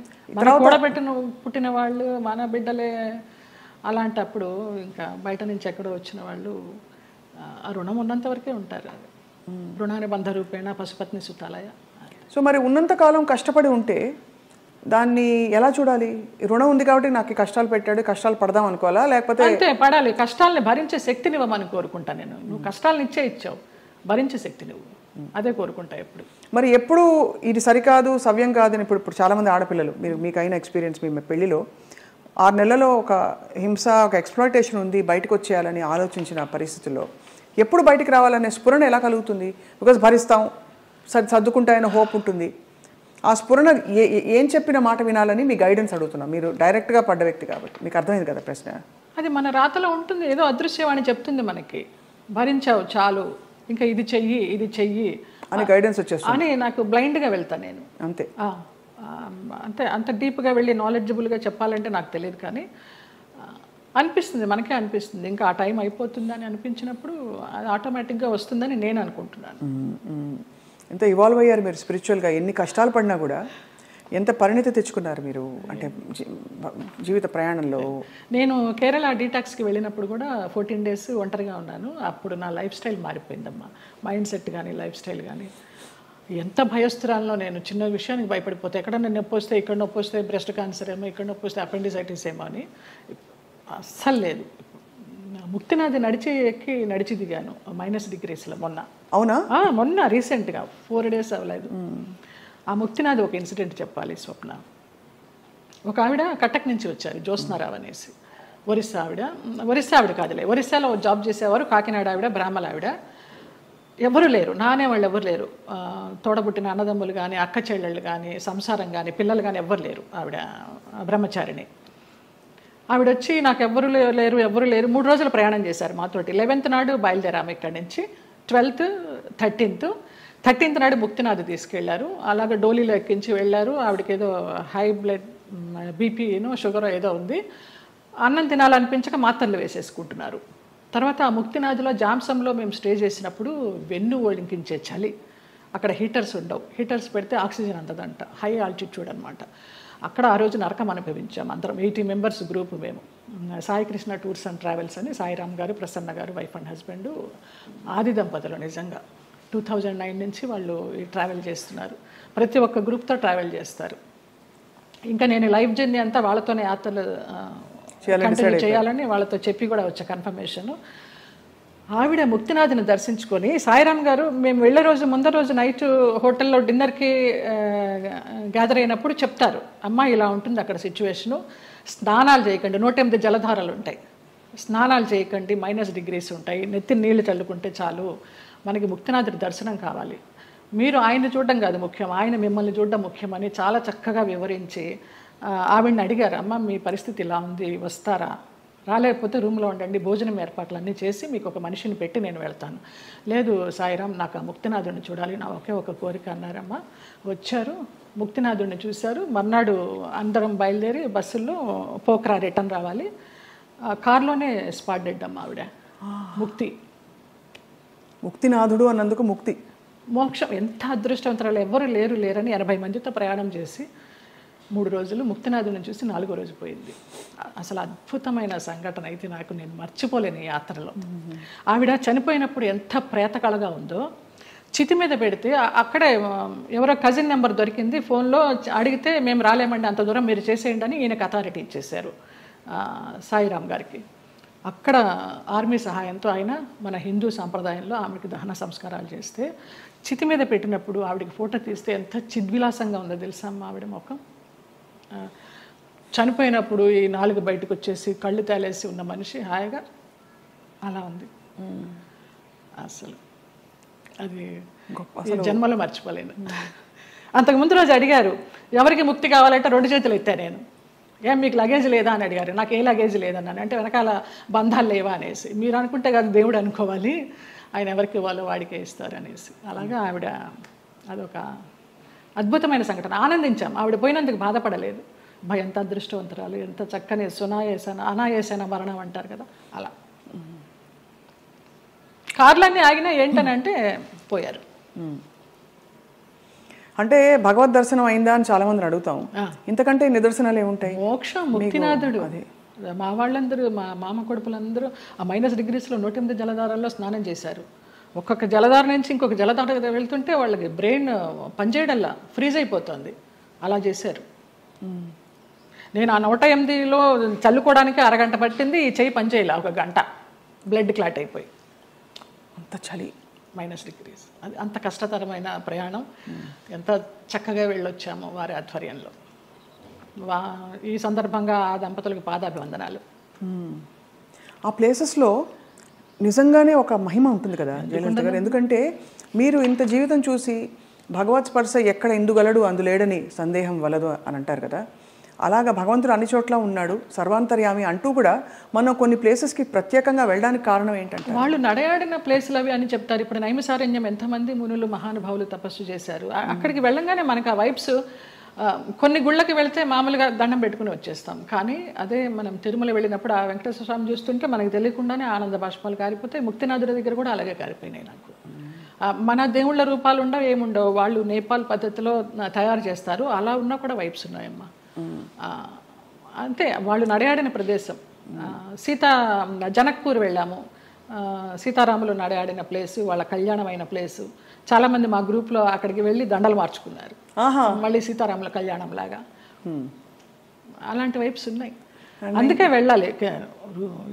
కూడబెట్టిన పుట్టిన వాళ్ళు మన బిడ్డలే. అలాంటప్పుడు ఇంకా బయట నుంచి ఎక్కడో వచ్చిన వాళ్ళు ఆ రుణం ఉన్నంత వరకే ఉంటారు. అది రుణాన్ని బంధ రూపేణ పశుపత్ని సుతాలయ. సో మరి ఉన్నంతకాలం కష్టపడి ఉంటే దాన్ని ఎలా చూడాలి? రుణం ఉంది కాబట్టి నాకు కష్టాలు పెట్టాడు, కష్టాలు పడదాం అనుకోవాలా? లేకపోతే అంతే పడాలి. కష్టాలని భరించే శక్తిని ఇవ్వమని కోరుకుంటా నేను. నువ్వు కష్టాలను ఇచ్చావు, భరించే శక్తి నువ్వు, అదే కోరుకుంటా ఎప్పుడు. మరి ఎప్పుడు ఇది సరికాదు, సవ్యం కాదని ఇప్పుడు చాలామంది ఆడపిల్లలు, మీకు అయిన ఎక్స్పీరియన్స్, మీ పెళ్లిలో 6 నెలల్లో ఒక హింస, ఒక ఎక్స్‌ప్లాయిటేషన్ ఉంది, బయటకు వచ్చేయాలని ఆలోచించిన పరిస్థితుల్లో ఎప్పుడు బయటికి రావాలనే స్ఫురణ ఎలా కలుగుతుంది? బికాజ్ భరిస్తాం, సర్దుకుంటాయన్న హోప్ ఉంటుంది. ఆ స్ఫురణ ఏం చెప్పిన మాట వినాలని మీ గైడెన్స్ అడుగుతున్నాం. మీరు డైరెక్ట్గా పడ్డ వ్యక్తి కాబట్టి మీకు అర్థమైంది కదా ప్రశ్న. అది మన రాతలో ఉంటుంది, ఏదో అదృశ్యవాణి చెప్తుంది మనకి, భరించావు చాలు, ఇంకా ఇది చెయ్యి అని గైడెన్స్ వచ్చేస్తుంది అని. నాకు బ్లైండ్గా వెళ్తాను నేను అంతే. అంతే, అంత డీప్గా వెళ్ళి నాలెడ్జబుల్గా చెప్పాలంటే నాకు తెలియదు, కానీ అనిపిస్తుంది, మనకే అనిపిస్తుంది. ఇంకా ఆ టైం అయిపోతుందని అనిపించినప్పుడు అది ఆటోమేటిక్గా వస్తుందని నేను అనుకుంటున్నాను. ఎంత ఇవాల్వ్ అయ్యారు మీరు స్పిరిచువల్గా, ఎన్ని కష్టాలు పడినా కూడా ఎంత పరిణితి తెచ్చుకున్నారు మీరు అంటే జీవిత ప్రయాణంలో. నేను కేరళ డీటాక్స్కి వెళ్ళినప్పుడు కూడా 14 days ఒంటరిగా ఉన్నాను. అప్పుడు నా లైఫ్ స్టైల్ మారిపోయిందమ్మా, మైండ్ సెట్ కానీ లైఫ్ స్టైల్ కానీ. ఎంత భయస్తురాల్లో నేను, చిన్న విషయానికి భయపడిపోతే, ఎక్కడన్నా నొప్పి వస్తే, ఇక్కడ నొప్పి వస్తే బ్రెస్ట్ క్యాన్సర్ ఏమో, ఇక్కడ నొప్పి వస్తే అపెండిసైటిస్ ఏమో అని అస్సలు లేదు. ముక్తినాథ్ నడిచి దిగాను -degreesలో మొన్న. అవునా? మొన్న రీసెంట్గా 4 days అవ్వలేదు. ఆ ముక్తినాథ్ ఒక ఇన్సిడెంట్ చెప్పాలి స్వప్న. ఒక ఆవిడ కటక్ నుంచి వచ్చారు, జ్యోత్స్నారావు అనేసి, ఒరిస్సా ఆవిడ కాదులే, ఒరిస్సాలో జాబ్ చేసేవారు, కాకినాడ ఆవిడ, బ్రాహ్మణ ఆవిడ. ఎవరు లేరు, నానేవాళ్ళు ఎవరు లేరు, తోడబుట్టిన అన్నదమ్ములు కానీ అక్క చెల్లెళ్ళు కానీ సంసారం కానీ పిల్లలు కానీ ఎవ్వరు లేరు. ఆవిడ బ్రహ్మచారిణి. ఆవిడ వచ్చి నాకు ఎవరు లేరు 3 రోజులు ప్రయాణం చేశారు మాతోటి. 11th నాడు బయలుదేరాము ఇక్కడి నుంచి, 12th 13th నాడు ముక్తినాథ్ తీసుకెళ్లారు. అలాగే డోలీలో ఎక్కించి వెళ్ళారు. ఆవిడకి ఏదో హై బ్లడ్ బీపీనో షుగర్ ఏదో ఉంది. అన్నం తినాలనిపించక మాత్రలు వేసేసుకుంటున్నారు. తర్వాత ఆ ముక్తినాథ్లో జామ్సంలో మేము స్టే చేసినప్పుడు వెన్ను వణికించే చలి, అక్కడ హీటర్స్ ఉండవు, హీటర్స్ పెడితే ఆక్సిజన్ అందదంట, హై ఆల్టిట్యూడ్ అనమాట. అక్కడ ఆ రోజు నరకం అనుభవించాం అందరం, 80 members గ్రూప్ మేము. Sai Krishna tours and travels అని సాయిరామ్ గారు, ప్రసన్న గారు, వైఫ్ అండ్ హస్బెండ్, ఆది దంపతులు. నిజంగా 2009 నుంచి వాళ్ళు ఈ ట్రావెల్ చేస్తున్నారు. ప్రతి ఒక్క గ్రూప్తో ట్రావెల్ చేస్తారు. ఇంకా నేను లైఫ్ జర్నీ అంతా వాళ్ళతోనే యాత్రలు కంటిన్యూ చేయాలని వాళ్ళతో చెప్పి కూడా వచ్చే కన్ఫర్మేషన్. ఆవిడ ముక్తినాథ్ని దర్శించుకొని, సాయిరామ్ గారు మేము వెళ్ళే రోజు ముందర రోజు నైట్ హోటల్లో డిన్నర్కి గ్యాదర్ అయినప్పుడు చెప్తారు, అమ్మ ఇలా ఉంటుంది అక్కడ సిచ్యువేషను, స్నానాలు చేయకండి, 108 జలధారలు ఉంటాయి, స్నానాలు చేయకండి, -degrees ఉంటాయి, నెత్తి నీళ్లు చల్లుకుంటే చాలు, మనకి ముక్తినాథుడి దర్శనం కావాలి, మీరు ఆయన్ని చూడడం కాదు ముఖ్యం, ఆయన మిమ్మల్ని చూడడం ముఖ్యమని చాలా చక్కగా వివరించి ఆవిడని అడిగారు, అమ్మ మీ పరిస్థితి ఇలా ఉంది, వస్తారా, రాలేకపోతే రూమ్లో ఉండండి, భోజనం ఏర్పాట్లన్నీ చేసి మీకు ఒక మనిషిని పెట్టి నేను వెళ్తాను. లేదు సాయిరామ్, నాకు ఆ ముక్తినాథుడిని చూడాలి, నా ఒకే ఒక కోరిక అన్నారమ్మ. వచ్చారు, ముక్తినాథుడిని చూశారు. మర్నాడు అందరం బయలుదేరి బస్సుల్లో పోక్రా రిటర్న్ రావాలి. కార్లోనే స్పాట్ డెడ్ అమ్మ ఆవిడ. ముక్తినాథుడు అన్నందుకు ముక్తి, మోక్షం. ఎంత అదృష్టవంతరాలు, ఎవరు లేరని 80 మందితో ప్రయాణం చేసి 3 రోజులు ముక్తినాథుని చూసి 4వ రోజు పోయింది. అసలు అద్భుతమైన సంఘటన అయితే నాకు, నేను మర్చిపోలేను ఈ యాత్రలో. ఆవిడ చనిపోయినప్పుడు ఎంత ప్రేతకళగా ఉందో, చితి మీద పెడితే అక్కడే ఎవరో కజిన్ నెంబర్ దొరికింది, ఫోన్లో అడిగితే మేము రాలేమండి, అంత దూరం మీరు చేసేయండి అని ఈయనకు అథారిటీ ఇచ్చేశారు సాయిరామ్ గారికి. అక్కడ ఆర్మీ సహాయంతో ఆయన మన హిందూ సాంప్రదాయంలో ఆమెకి దహన సంస్కారాలు చేస్తే, చితి మీద పెట్టినప్పుడు ఆవిడకి ఫోటో తీస్తే ఎంత చిద్విలాసంగా ఉందో తెలుసా అమ్మ ఆవిడ ముఖం. చనిపోయినప్పుడు ఈ 4 బయటకు వచ్చేసి కళ్ళు తేలేసి ఉన్న మనిషి హాయిగా అలా ఉంది. అసలు అది జన్మలో మర్చిపోలేను. అంతకుముందు రోజు అడిగారు, ఎవరికి ముక్తి కావాలంటే 2 చేతులు ఎత్తా నేను, ఏం మీకు లగేజ్ లేదా అని అడిగారు. నాకు ఏ లగేజ్ లేదన్నాను. అంటే వెనకాల బంధాలు లేవా అనేసి. మీరు అనుకుంటే కాదు దేవుడు అనుకోవాలి, ఆయన ఎవరికి ఇవ్వాలో వాడికే ఇస్తారు అనేసి. అలాగా ఆవిడ అదొక అద్భుతమైన సంఘటన. ఆనందించాం, ఆవిడ పోయినందుకు బాధపడలేదు. ఎంత అదృష్టవంతరాలు, ఎంత చక్కని అనాయాసన మరణం అంటారు కదా, అలా. కార్లన్నీ ఆగినా ఏంటనంటే పోయారు. అంటే భగవద్ దర్శనం అయిందా అని చాలా మందిని అడుగుతాం. ఇంతకంటే నిదర్శనాలు ఏముంటాయి? మోక్షం, ముక్తినాథుడు. మా వాళ్ళందరూ, మా మామ కొడుకులందరూ ఆ -degreesలో 108 జలధారాల్లో స్నానం చేశారు. ఒక్కొక్క జలధార నుంచి ఇంకొక జలధార వెళ్తుంటే వాళ్ళకి బ్రెయిన్ పనిచేయడంలా ఫ్రీజ్ అయిపోతుంది, అలా చేశారు. నేను ఆ 108లో చల్లుకోవడానికి అరగంట పట్టింది, ఈ చెయ్యి పనిచేయాల 1 గంట, బ్లడ్ క్లాట్ అయిపోయి. అంత చలి, -degrees. అది అంత కష్టతరమైన ప్రయాణం. ఎంత చక్కగా వెళ్ళొచ్చామో వారి ఆధ్వర్యంలో. ఈ సందర్భంగా ఆ దంపతులకు పాదాభివందనాలు. ఆ ప్లేసెస్లో నిజంగానే ఒక మహిమ ఉంటుంది కదా జయలలిత గారు. ఎందుకంటే మీరు ఇంత జీవితం చూసి భగవత్ స్పర్శ ఎక్కడ ఎందుగలడు అందులేడని సందేహం వలదు అని అంటారు కదా, అలాగా భగవంతుడు అన్ని చోట్ల ఉన్నాడు సర్వాంతర్యామి అంటూ కూడా మనం కొన్ని ప్లేసెస్కి ప్రత్యేకంగా వెళ్ళడానికి కారణం ఏంటంటే వాళ్ళు నడయాడిన ప్లేసులు అవి అని చెప్తారు. ఇప్పుడు నైమిసారణ్యం ఎంతమంది మునులు మహానుభావులు తపస్సు చేశారు. అక్కడికి వెళ్ళంగానే మనకు ఆ వైబ్స్, కొన్ని గుళ్ళకి వెళ్తే మామూలుగా దండం పెట్టుకుని వచ్చేస్తాం, కానీ అదే మనం తిరుమల వెళ్ళినప్పుడు ఆ వెంకటేశ్వర స్వామి చూస్తుంటే మనకు తెలియకుండానే ఆనంద బాష్పాలు కారిపోతాయి. ముక్తినాథుడి దగ్గర కూడా అలాగే కారిపోయినాయి నాకు. మన దేవుళ్ళ రూపాలు ఉండవు, ఏముండవు, వాళ్ళు నేపాల్ పద్ధతిలో తయారు చేస్తారు, అలా ఉన్నా కూడా వైబ్స్ ఉన్నాయమ్మా. అంతే, వాళ్ళు నడయాడిన ప్రదేశం. జనక్పూర్ వెళ్ళాము, సీతారాములు నడయాడిన ప్లేసు, వాళ్ళ కళ్యాణమైన ప్లేసు. చాలామంది మా గ్రూప్లో అక్కడికి వెళ్ళి దండలు మార్చుకున్నారు, మళ్ళీ సీతారాముల కళ్యాణం లాగా. అలాంటి వైబ్స్ ఉన్నాయి, అందుకే వెళ్ళాలి.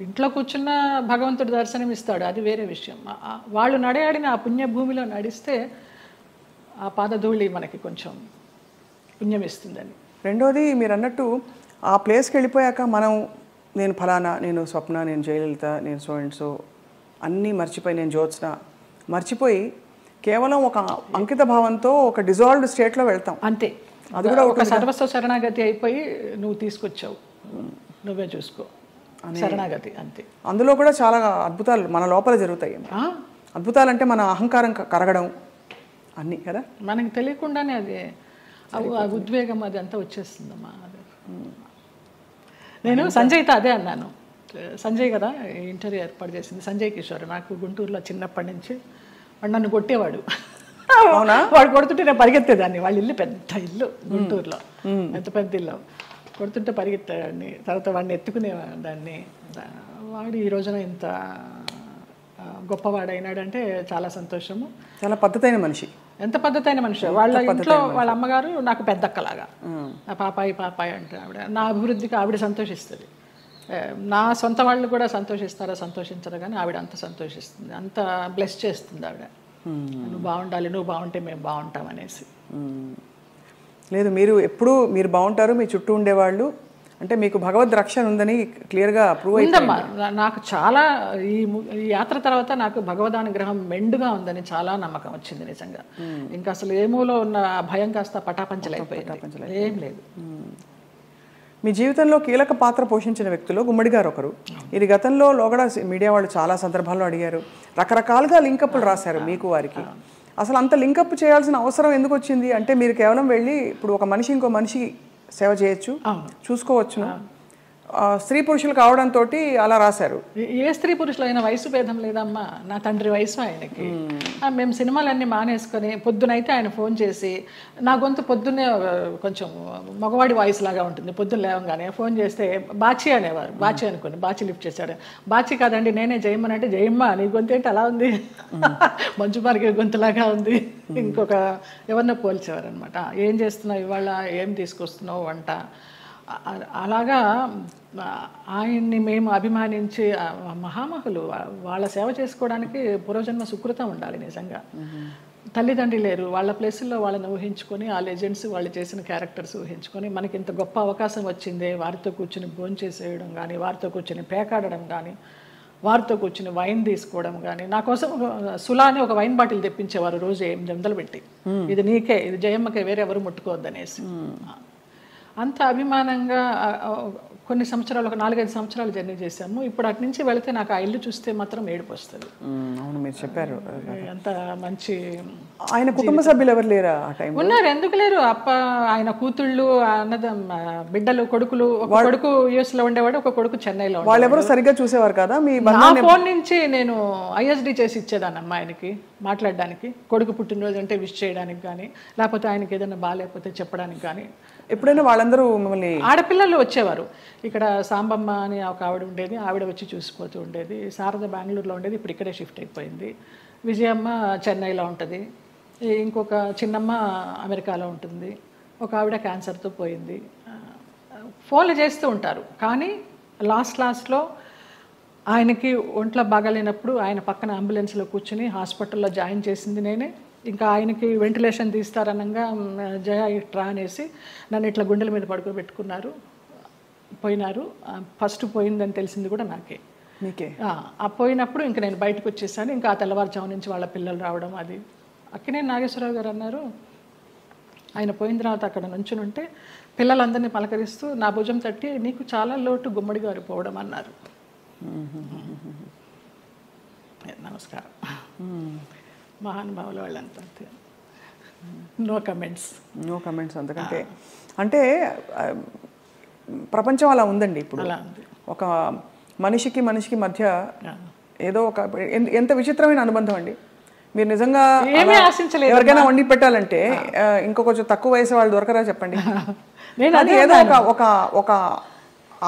ఇంట్లో కూర్చున్న భగవంతుడు దర్శనం ఇస్తాడు, అది వేరే విషయం. వాళ్ళు నడయాడిన ఆ పుణ్యభూమిలో నడిస్తే ఆ పాదధూళి మనకి కొంచెం పుణ్యం ఇస్తుందని. రెండోది మీరు అన్నట్టు ఆ ప్లేస్కి వెళ్ళిపోయాక మనం నేను ఫలానా, నేను స్వప్న, నేను జయలలిత, నేను సో అండ్ సో అన్నీ మర్చిపోయి, నేను జ్యోత్స్న మర్చిపోయి కేవలం ఒక అంకిత భావంతో ఒక డిజాల్వ్డ్ స్టేట్లో వెళ్తాం. అంతే, అది కూడా ఒక సర్వస్వ శరణాగతి అయిపోయి నువ్వు తీసుకొచ్చావు, నువ్వే చూసుకో శరణాగతి, అంతే. అందులో కూడా చాలా అద్భుతాలు మన లోపల జరుగుతాయి. అద్భుతాలు అంటే మన అహంకారం కరగడం అన్నీ కదా, మనకి తెలియకుండానే అది ఉద్వేగం అది అంతా వచ్చేస్తుందమ్మా. అది నేను సంజయ్తో అదే అన్నాను. సంజయ్ కదా ఇంటర్వ్యూ ఏర్పాటు చేసింది, సంజయ్ కిషోర్. నాకు గుంటూరులో చిన్నప్పటి నుంచి వాడు నన్ను కొట్టేవాడు. వాడు కొడుతుంటే నేను పరిగెత్తేదాన్ని. వాళ్ళ ఇల్లు పెద్ద ఇల్లు గుంటూరులో, పెద్ద పెద్ద ఇల్లు. కొడుతుంటే పరిగెత్తేదాన్ని, తర్వాత వాడిని ఎత్తుకునేదాన్ని. వాడు ఈ రోజున ఇంత గొప్పవాడైనాడంటే చాలా సంతోషము. చాలా పద్ధతైన మనిషి. ఎంత పద్ధతైన మనిషి. వాళ్ళ ఇంట్లో వాళ్ళ అమ్మగారు నాకు పెద్దక్కలాగా, పాపాయి పాపాయి అంటే ఆవిడ. నా అభివృద్ధికి ఆవిడ సంతోషిస్తుంది. నా సొంత వాళ్ళు కూడా సంతోషిస్తారో సంతోషించరు, కానీ ఆవిడ అంత సంతోషిస్తుంది, అంత బ్లెస్ చేస్తుంది ఆవిడ. నువ్వు బాగుండాలి, నువ్వు బాగుంటే మేము బాగుంటాం అనేసి. లేదు, మీరు మీరు బాగుంటారు, మీ చుట్టూ ఉండేవాళ్ళు అంటే మీకు భగవద్ రక్షణ ఉందని క్లియర్గా ప్రూవ్ అయిందమ్మా. నాకు చాలా ఈ యాత్ర తర్వాత నాకు భగవదానుగ్రహం మెండుగా ఉందని చాలా నమ్మకం వచ్చింది నిజంగా. ఇంకా అసలు ఏమూలో ఉన్న భయం కాస్త పటాపంచలైపోయింది, ఏం లేదు. మీ జీవితంలో కీలక పాత్ర పోషించిన వ్యక్తులు గుమ్మడి గారు ఒకరు. ఇది గతంలో లోగడ మీడియా వాళ్ళు చాలా సందర్భాల్లో అడిగారు, రకరకాలుగా లింకప్లు రాశారు మీకు వారికి. అసలు అంత లింకప్ చేయాల్సిన అవసరం ఎందుకు వచ్చింది? అంటే మీరు కేవలం వెళ్ళి ఇప్పుడు ఒక మనిషి ఇంకో మనిషి సేవ చేయొచ్చు, చూసుకోవచ్చును, స్త్రీ పురుషులు కావడంతో అలా రాశారు. ఏ స్త్రీ పురుషులు అయినా వయసు భేదం లేదమ్మా. నా తండ్రి వయసు ఆయనకి. మేము సినిమాలన్నీ మానేసుకొని పొద్దునైతే ఆయన ఫోన్ చేసి, నా గొంతు పొద్దున్నే కొంచెం మగవాడి వాయిస్ లాగా ఉంటుంది, పొద్దున్న లేవగానే ఫోన్ చేస్తే బాచి అనేవారు. బాచి అనుకోండి, బాచి లిఫ్ట్ చేశాడు. బాచి కాదండి నేనే జయమ్మ అంటే, జయమ్మ నీ గొంతు ఏంటి అలా ఉంది, మంచు మార్గ గొంతులాగా ఉంది. ఇంకొక ఎవరినో పోల్చేవారు అనమాట. ఏం చేస్తున్నావు ఇవాళ, ఏం తీసుకొస్తున్నావు వంట, అలాగా ఆయన్ని మేము అభిమానించి మహామహులు. వాళ్ళ సేవ చేసుకోవడానికి పూర్వజన్మ సుకృతం ఉండాలి నిజంగా. తల్లిదండ్రి లేరు, వాళ్ళ ప్లేసుల్లో వాళ్ళని ఊహించుకొని, ఆ లెజెండ్స్ వాళ్ళు చేసిన క్యారెక్టర్స్ ఊహించుకొని మనకి ఇంత గొప్ప అవకాశం వచ్చిందే, వారితో కూర్చుని భోంచేసేయడం కానీ, వారితో కూర్చుని పేకాడడం కానీ, వారితో కూర్చుని వైన్ తీసుకోవడం కానీ. నా కోసం సులా అని ఒక వైన్ బాటిల్ తెప్పించేవారు రోజు 800 పెట్టి, ఇది నీకే, ఇది జయమ్మకే, వేరే ఎవరు ముట్టుకోవద్దనేసి. అంత అభిమానంగా కొన్ని సంవత్సరాలు, ఒక 4-5 సంవత్సరాలు జర్నీ చేశాము. ఇప్పుడు అటు నుంచి వెళితే నాకు ఆ ఇల్లు చూస్తే మాత్రం ఏడుపు వస్తుంది. అవును, మీరు చెప్పారు. అంత మంచి. ఆయన కుటుంబ సభ్యులు ఎవరు లేరా ఆ టైం? ఉన్నారు, ఎందుకు లేరు. ఆయన కూతుళ్ళు, బిడ్డలు, కొడుకులు. ఒక కొడుకు US లో ఉండేవాడు, ఒక కొడుకు చెన్నైలో. వాళ్ళెవరూ సరిగ్గా చూసేవారు కదా. నా ఫోన్ నుంచి నేను ISD చేసి ఇచ్చేదాన్నమ్మా ఆయనకి మాట్లాడడానికి. కొడుకు పుట్టినరోజు అంటే విష్ చేయడానికి కానీ, లేకపోతే ఆయనకి ఏదైనా బాగాలేకపోతే చెప్పడానికి కానీ. ఎప్పుడైనా వాళ్ళందరూ మిమ్మల్ని, ఆడపిల్లలు వచ్చేవారు. ఇక్కడ సాంబమ్మ అని ఒక ఆవిడ ఉండేది, ఆవిడ వచ్చి చూసిపోతూ ఉండేది. శారద బెంగళూరులో ఉండేది, ఇప్పుడు ఇక్కడే షిఫ్ట్ అయిపోయింది. విజయమ్మ చెన్నైలో ఉంటుంది, ఇంకొక చిన్నమ్మ అమెరికాలో ఉంటుంది, ఒక ఆవిడ క్యాన్సర్తో పోయింది. ఫోన్లు చేస్తూ ఉంటారు, కానీ లాస్ట్లో ఆయనకి ఒంట్లో బాగాలేనప్పుడు ఆయన పక్కన అంబులెన్స్లో కూర్చుని హాస్పిటల్లో జాయిన్ చేసింది నేనే. ఇంకా ఆయనకి వెంటిలేషన్ తీస్తారనగా జయ ఇట్రా అనేసి నన్ను ఇట్లా గుండెల మీద పడుకోబెట్టుకున్నారు, పోయినారు. ఫస్ట్ పోయిందని తెలిసింది కూడా నాకే. మీకే? పోయినప్పుడు ఇంకా నేను బయటకు వచ్చేసాను. ఇంకా ఆ తెల్లవారుజాము నుంచి వాళ్ళ పిల్లలు రావడం, అది అక్కినేని నాగేశ్వరరావు గారు అన్నారు, ఆయన పోయిన తర్వాత అక్కడ నుంచుని ఉంటే పిల్లలందరినీ పలకరిస్తూ నా భుజం తట్టి నీకు చాలా లోటు గుమ్మడి గారు పోవడం అన్నారు. నమస్కారం. మహానుభావులు వాళ్ళంతా అంతే. No comments. అంతకంటే అంటే ప్రపంచం అలా ఉందండి ఇప్పుడు. అలా ఉంది. ఒక మనిషికి మధ్య ఏదో ఒక ఎంత విచిత్రమైన అనుబంధం అండి. మీరు నిజంగా ఏమీ ఆశించలేదు. ఎవరికైనా వండి పెట్టాలంటే ఇంకో కొంచెం తక్కువ వయసు వాళ్ళు దొరకరా చెప్పండి. ఏదో ఒక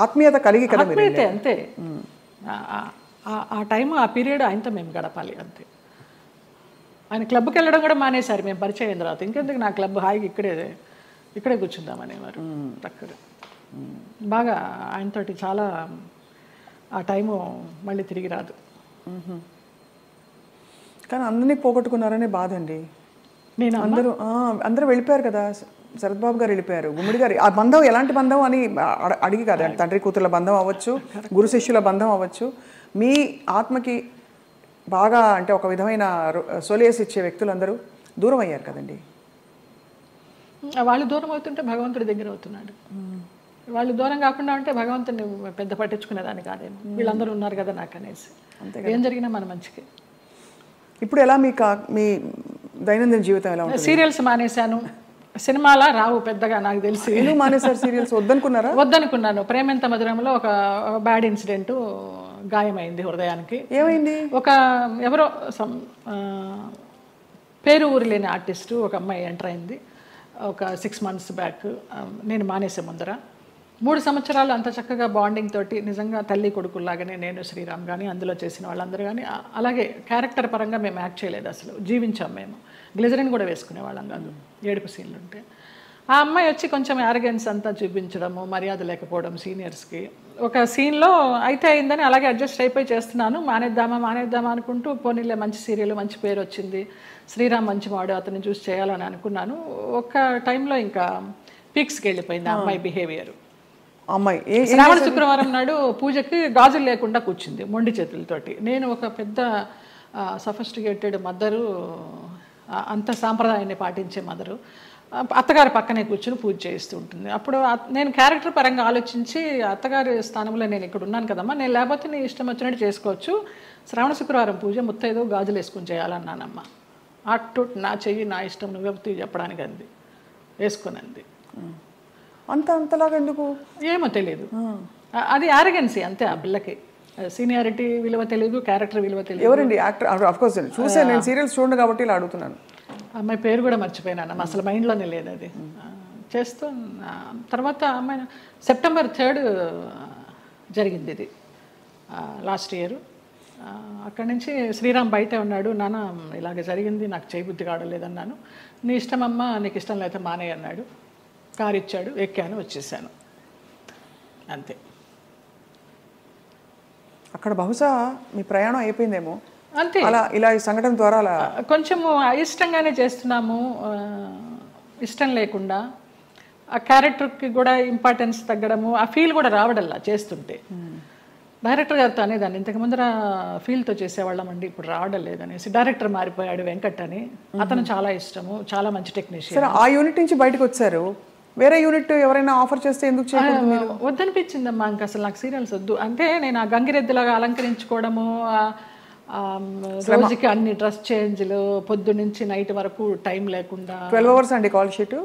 ఆత్మీయత కలిగి కదా మీరు. అంతే. ఆ టైం, ఆ పీరియడ్ ఆయనతో మేము గడపాలి అంతే. ఆయన క్లబ్కి వెళ్ళడం కూడా మానేశారు మేము పరిచయం అయిన తర్వాత. ఇంకెందుకు నా క్లబ్, హాయిగా ఇక్కడే కూర్చుందామనేవారు. అక్కడ బాగా ఆయనతోటి చాలా ఆ టైము మళ్ళీ తిరిగి రాదు. కానీ అందరినీ పోగొట్టుకున్నారనే బాధ అండి. నేను అందరూ వెళ్ళిపోయారు కదా. శరత్ బాబు గారు వెళ్ళిపోయారు, గుమ్మడి గారు. ఆ బంధం ఎలాంటి బంధం అని అడిగి కదా, తండ్రి కూతుర్ల బంధం అవ్వచ్చు, గురు శిష్యుల బంధం అవ్వచ్చు. మీ ఆత్మకి బాగా అంటే ఒక విధమైన సొలేస్ ఇచ్చే వ్యక్తులందరూ దూరం అయ్యారు కదండి. వాళ్ళు దూరం అవుతుంటే భగవంతుడి దగ్గర అవుతున్నాడు. వాళ్ళు దూరం కాకుండా ఉంటే భగవంతుడిని పెద్ద పట్టించుకునేదాన్ని కాదేమో. వీళ్ళందరూ ఉన్నారు కదా నాకు అనేసి. ఏం జరిగినా మన మంచికి. ఇప్పుడు ఎలా మీ దైనందిన జీవితం ఎలా ఉంటుంది? సీరియల్స్ మానేశాను. సినిమాలా రావు పెద్దగా నాకు తెలిసి. ఎందుకు మానేశారు సీరియల్స్? వద్దనుకున్నాను. ప్రేమెంత మధురంలో ఒక బ్యాడ్ ఇన్సిడెంట్, గాయమైంది హృదయానికి. ఏమైంది? ఎవరో పేరు ఊరు లేని ఆర్టిస్టు ఒక అమ్మాయి ఎంటర్ అయింది ఒక 6 months బ్యాక్. నేను మానేసే ముందర 3 సంవత్సరాలు అంత చక్కగా బాండింగ్ తోటి నిజంగా తల్లి కొడుకుల్లాగానే నేను, శ్రీరామ్ కానీ అందులో చేసిన వాళ్ళందరూ కానీ అలాగే క్యారెక్టర్ పరంగా మేము యాక్ట్ చేయలేదు, అసలు జీవించాం మేము. గ్లిజరిన్ కూడా వేసుకునే వాళ్ళం కాదు ఏడుపు సీన్లు ఉంటే. ఆ అమ్మాయి వచ్చి కొంచెం యారగెన్స్ అంతా చూపించడము, మర్యాద లేకపోవడం సీనియర్స్కి. ఒక సీన్లో అయితే అయిందని అలాగే అడ్జస్ట్ అయిపోయి చేస్తున్నాను. మానేద్దామా అనుకుంటూ పోనీలే మంచి సీరియల్, మంచి పేరు వచ్చింది, శ్రీరామ్ మంచి వాడు, అతన్ని చూసి చేయాలని అనుకున్నాను. ఒక టైంలో ఇంకా పీక్స్కి వెళ్ళిపోయింది ఆ అమ్మాయి బిహేవియర్. అమ్మాయి శ్రావణ శుక్రవారం నాడు పూజకి గాజులు లేకుండా కూర్చుంది మొండి చేతులతోటి. నేను ఒక పెద్ద సఫిస్టికేటెడ్ మదరు, అంత సాంప్రదాయాన్ని పాటించే మదరు, అత్తగారి పక్కనే కూర్చుని పూజ చేస్తూ ఉంటుంది. అప్పుడు నేను క్యారెక్టర్ పరంగా ఆలోచించి అత్తగారి స్థానంలో నేను ఇక్కడ ఉన్నాను కదమ్మా, నేను లేకపోతే నీ ఇష్టం వచ్చినట్టు చేసుకోవచ్చు, శ్రావణ శుక్రవారం పూజ ముత్తైదో గాజులు వేసుకుని చేయాలన్నానమ్మా. అటు నా చెయ్యి నా ఇష్టం నువ్వెప్పుడు చెప్పడానికి అంది, వేసుకునంది. అంతలాగా ఎందుకు ఏమో తెలియదు. అది యారగెన్సీ అంతే. ఆ పిల్లకి సీనియారిటీ విలువ తెలియదు, క్యారెక్టర్ విలువ తెలియదు. ఎవరండి యాక్టర్? ఆఫ్ కోర్స్ చూసే నేను సీరియల్స్ చూడండి కాబట్టి ఇలా అడుగుతున్నాను. అమ్మాయి పేరు కూడా మర్చిపోయినాను, అసలు మైండ్లోనే లేదు అది. చేస్తూ తర్వాత అమ్మాయి September 3 జరిగింది ఇది లాస్ట్ ఇయర్. అక్కడి నుంచి శ్రీరామ్ బయటే ఉన్నాడు. నాన్న ఇలాగ జరిగింది, నాకు చేయబుద్ధి కావడలేదన్నాను. నీ ఇష్టమమ్మా, నీకు ఇష్టం లేకపోతే మానే అన్నాడు. కారు ఇచ్చాడు, ఎక్కాను, వచ్చేసాను అంతే. అక్కడ బహుశా మీ ప్రయాణం అయిపోయిందేమో అంతే. అలా ఇలా ఈ సంఘటన ద్వారా అలా కొంచెము అయిష్టంగానే చేస్తున్నాము, ఇష్టం లేకుండా. ఆ క్యారెక్టర్కి కూడా ఇంపార్టెన్స్ తగ్గడము, ఆ ఫీల్ కూడా రావడల్లా చేస్తుంటే. డైరెక్టర్ గారితో అనేదాన్ని, ఇంతకు ముందర ఫీల్తో చేసేవాళ్ళం అండి, ఇప్పుడు రావడం లేదనేసి. డైరెక్టర్ మారిపోయాడు వెంకట్ అని, అతను చాలా ఇష్టము, చాలా మంచి టెక్నీషియన్. సరే, ఆ యూనిట్ నుంచి బయటకు వచ్చారు, వేరే యూనిట్ ఎవరైనా ఆఫర్ చేస్తే ఎందుకు చేయకూడదు? వద్దనిపించిందమ్మా, ఇంక అసలు నాకు సీరియల్స్ వద్దు. అంటే నేను ఆ గంగిరెద్దులాగా అలంకరించుకోవడము, రోజుకి అన్ని డ్రెస్ చేంజ్లు, పొద్దు నుంచి నైట్ వరకు టైం లేకుండా. 12 hours అండి కాల్ షీట్.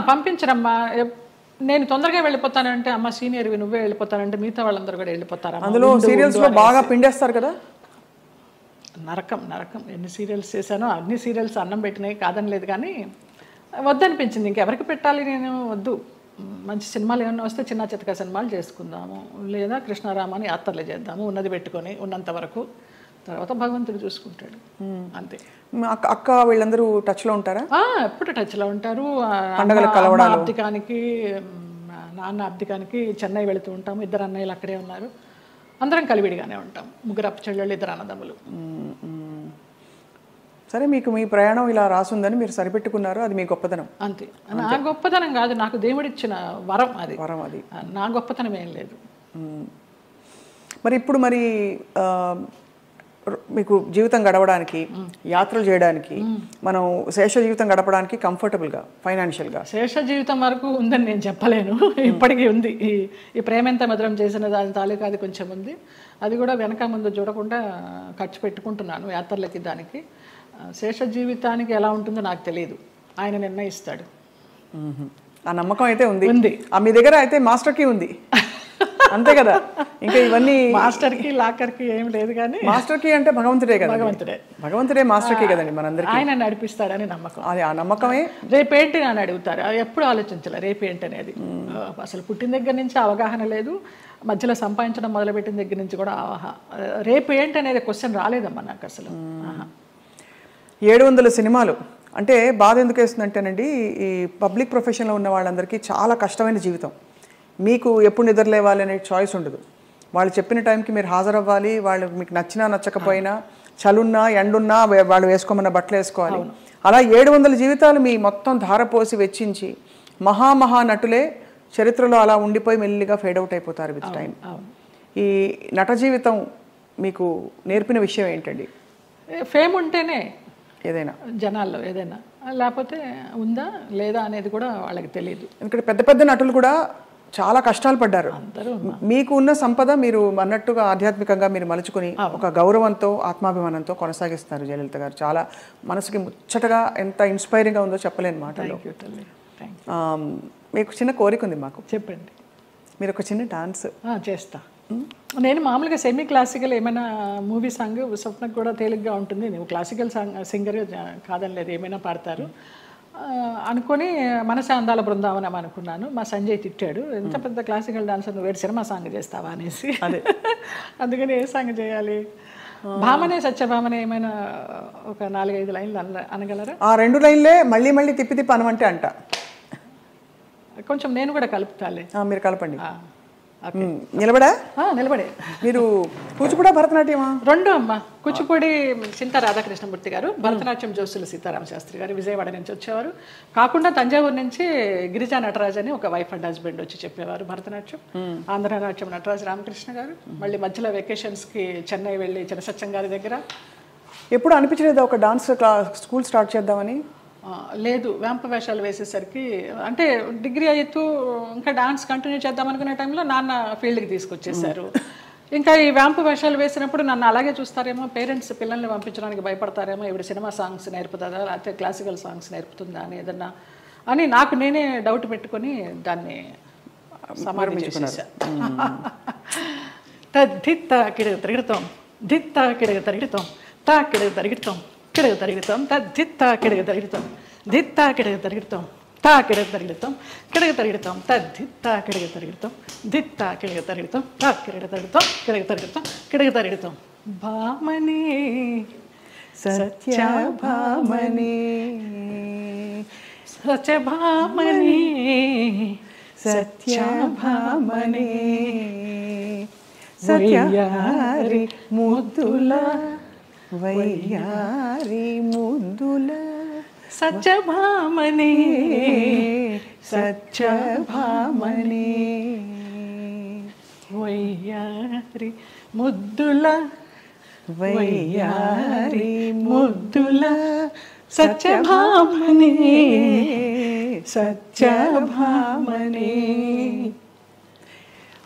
పంపించరమ్మా. నేను తొందరగా వెళ్ళిపోతానంటే, అమ్మ సీనియర్వి నువ్వే వెళ్ళిపోతానంటే మిగతా వాళ్ళందరూ కూడా వెళ్ళిపోతారు. అందులో సీరియల్స్లో బాగా పిండేస్తారు కదా. నరకం. ఎన్ని సీరియల్స్ చేశానో అన్ని సీరియల్స్ అన్నం పెట్టినాయి, కాదని లేదు. కానీ వద్దనిపించింది, ఇంకెవరికి పెట్టాలి, నేను వద్దు. మంచి సినిమాలు ఏమన్నా వస్తే చిన్న చితక సినిమాలు చేసుకుందాము, లేదా కృష్ణారామాని యాత్రలు చేద్దాము, ఉన్నది పెట్టుకొని ఉన్నంత వరకు. తర్వాత భగవంతుడు చూసుకుంటాడు అంతే. అక్క వీళ్ళందరూ టచ్లో ఉంటారా? ఎప్పుడు టచ్లో ఉంటారు. అబ్దికానికి, నాన్న అబ్దికానికి చెన్నై వెళుతూ ఉంటాము. 2 అన్నయ్యలు అక్కడే ఉన్నారు. అందరం కలివిడిగానే ఉంటాం. 3 చెల్లెళ్ళు, 2 అన్నదమ్ములు. సరే, మీకు మీ ప్రయాణం ఇలా రాసుందని మీరు సరిపెట్టుకున్నారు, అది మీ గొప్పతనం అంతే. నా గొప్పతనం కాదు, నాకు దేవుడిచ్చిన వరం అది. నా గొప్పతనం ఏం లేదు. మరి ఇప్పుడు మీకు జీవితం గడవడానికి, యాత్రలు చేయడానికి, మనం శేష జీవితం గడపడానికి కంఫర్టబుల్గా ఫైనాన్షియల్గా? శేష జీవితం వరకు ఉందని నేను చెప్పలేను, ఇప్పటికీ ఉంది. ఈ ప్రేమెంత మధురం చేసిన దాని తాలూకా అది కొంచెం ఉంది. అది కూడా వెనక ముందు చూడకుండా ఖర్చు పెట్టుకుంటున్నాను యాత్రలకి. దానికి శేష జీవితానికి ఎలా ఉంటుందో నాకు తెలియదు, ఆయన నిర్ణయిస్తాడు. ఆ నమ్మకం అయితే ఉంది. మీ దగ్గర అయితే మాస్టర్ కీ ఉంది అంతే కదా? ఇంకా ఇవన్నీ మాస్టర్కి లాకర్కి ఏం లేదు, కానీ మాస్టర్ కీ అంటే భగవంతుడే కదా. భగవంతుడే మాస్టర్ కీ కదండి మనందరికీ. ఆయన నడిపిస్తాడని నమ్మకం. అది ఆ నమ్మకమే. రేపేంటి అని అడుగుతారు, ఎప్పుడు ఆలోచించాలి రేపేంటి అనేది. అసలు పుట్టిన దగ్గర నుంచి అవగాహన లేదు, మధ్యలో సంపాదించడం మొదలుపెట్టిన దగ్గర నుంచి కూడా రేపు ఏంటి అనేది క్వశ్చన్ రాలేదమ్మా నాకు అసలు. 700 సినిమాలు అంటే బాధ ఎందుకు వేస్తుందంటేనండి, ఈ పబ్లిక్ ప్రొఫెషన్లో ఉన్న వాళ్ళందరికీ చాలా కష్టమైన జీవితం. మీకు ఎప్పుడు నిద్రలేవాలి అనే చాయిస్ ఉండదు. వాళ్ళు చెప్పిన టైంకి మీరు హాజరవ్వాలి. వాళ్ళు మీకు నచ్చినా నచ్చకపోయినా, చలున్నా ఎండున్నా వాళ్ళు వేసుకోమన్న బట్టలు వేసుకోవాలి. అలా 700 జీవితాలు మీ మొత్తం ధారపోసి వెచ్చించి మహా నటులే చరిత్రలో అలా ఉండిపోయి మెల్లిగా ఫేడ్ అవుట్ అయిపోతారు విత్ టైం. ఈ నట జీవితం మీకు నేర్పిన విషయం ఏంటండి? ఫేమ్ ఉంటేనే ఏదైనా జనాల్లో ఏదైనా, లేకపోతే ఉందా లేదా అనేది కూడా వాళ్ళకి తెలియదు. ఎందుకంటే పెద్ద నటులు కూడా చాలా కష్టాలు పడ్డారు. మీకు ఉన్న సంపద మీరు అన్నట్టుగా ఆధ్యాత్మికంగా మీరు మలుచుకుని ఒక గౌరవంతో ఆత్మాభిమానంతో కొనసాగిస్తున్నారు జయలలిత గారు. చాలా మనసుకి ముచ్చటగా ఎంత ఇన్స్పైరింగ్గా ఉందో చెప్పలేని మాటలు. మీకు చిన్న కోరిక ఉంది మాకు. చెప్పండి. మీరు ఒక చిన్న డాన్స్ చేస్తా. నేను మామూలుగా సెమీ క్లాసికల్ ఏమైనా మూవీ సాంగ్ స్వప్నకు కూడా తేలిగ్గా ఉంటుంది. నువ్వు క్లాసికల్ సింగర్ కాదని లేదు, ఏమైనా పాడతారు అనుకొని మనసే అందాల బృందావనం అనుకున్నాను. మా సంజయ్ తిట్టాడు, ఎంత పెద్ద క్లాసికల్ డాన్సర్ నువ్వు వేరు సినిమా సాంగ్ చేస్తావా అనేసి. అందుకని ఏ సాంగ్ చేయాలి? భామనే సత్యభామనే ఏమైనా ఒక 4-5 లైన్లు అనగలరా? ఆ 2 లైన్లే మళ్ళీ తిప్పి అనమంటే అంట. కొంచెం నేను కూడా కలుపుతాలే. మీరు కలపండి. నిలబడే మీరు కూచిపూడి భరతనాట్యమా? 2 అమ్మ. కూచిపూడి సింతా రాధాకృష్ణమూర్తి గారు, భరతనాట్యం జోసుల సీతారామ శాస్త్రి గారు విజయవాడ నుంచి వచ్చేవారు. కాకుండా తంజావూరు నుంచి గిరిజా నటరాజ్ అని ఒక వైఫ్ అండ్ హస్బెండ్ వచ్చి చెప్పేవారు భరతనాట్యం. ఆంధ్రనాట్యం నటరాజ్ రామకృష్ణ గారు. మళ్ళీ మధ్యలో వెకేషన్స్కి చెన్నై వెళ్ళి చినసత్యం గారి దగ్గర. ఎప్పుడు అనిపించలేదు ఒక డాన్స్ స్కూల్ స్టార్ట్ చేద్దామని? లేదు, వేంప వేషాలు వేసేసరికి, అంటే డిగ్రీ అవుతూ ఇంకా డాన్స్ కంటిన్యూ చేద్దాం అనుకునే టైంలో నాన్న ఫీల్డ్కి తీసుకొచ్చేసారు. ఇంకా ఈ వేంప వేషాలు వేసినప్పుడు నన్ను అలాగే చూస్తారేమో, పేరెంట్స్ పిల్లల్ని పంపించడానికి భయపడతారేమో, ఇప్పుడు సినిమా సాంగ్స్ నేర్పుతుందా లేకపోతే క్లాసికల్ సాంగ్స్ నేర్పుతుందా అని ఏదన్నా అని నాకు నేనే డౌట్ పెట్టుకొని దాన్ని సమాధానం చేసేసా. ధిత్త కిడగ తిరుగుతాం, ధిత్త కిడగ తిరుగుతాం, తా కిడగ తిరుగుతాం, కిడగ తిరుగుతాం, తద్దిత్త కిడగ తిరుగుతాం, దిత్త కిడగ తిరుగుతాం, తా కిడగ తిరుగుతాం, కిడగ తిరుగుతాం, తద్దిత్త కిడగ తిరుగుతాం, దిత్త కిడగ తిరుగుతాం, తా కిడగ తిరుగుతాం, కిడగ తిరుగుతాం, కిడగ తిరుగుతాం. భామని సత్యభామని, సత్యభామని, సత్యభామని, సత్యారి ముద్దుల వయ్యారి ముద్దుల సత్యభామని, సత్యభామని, వయ్యారి ముద్దుల వయ్యారి ముద్దుల సత్యభామని, సత్యభామని.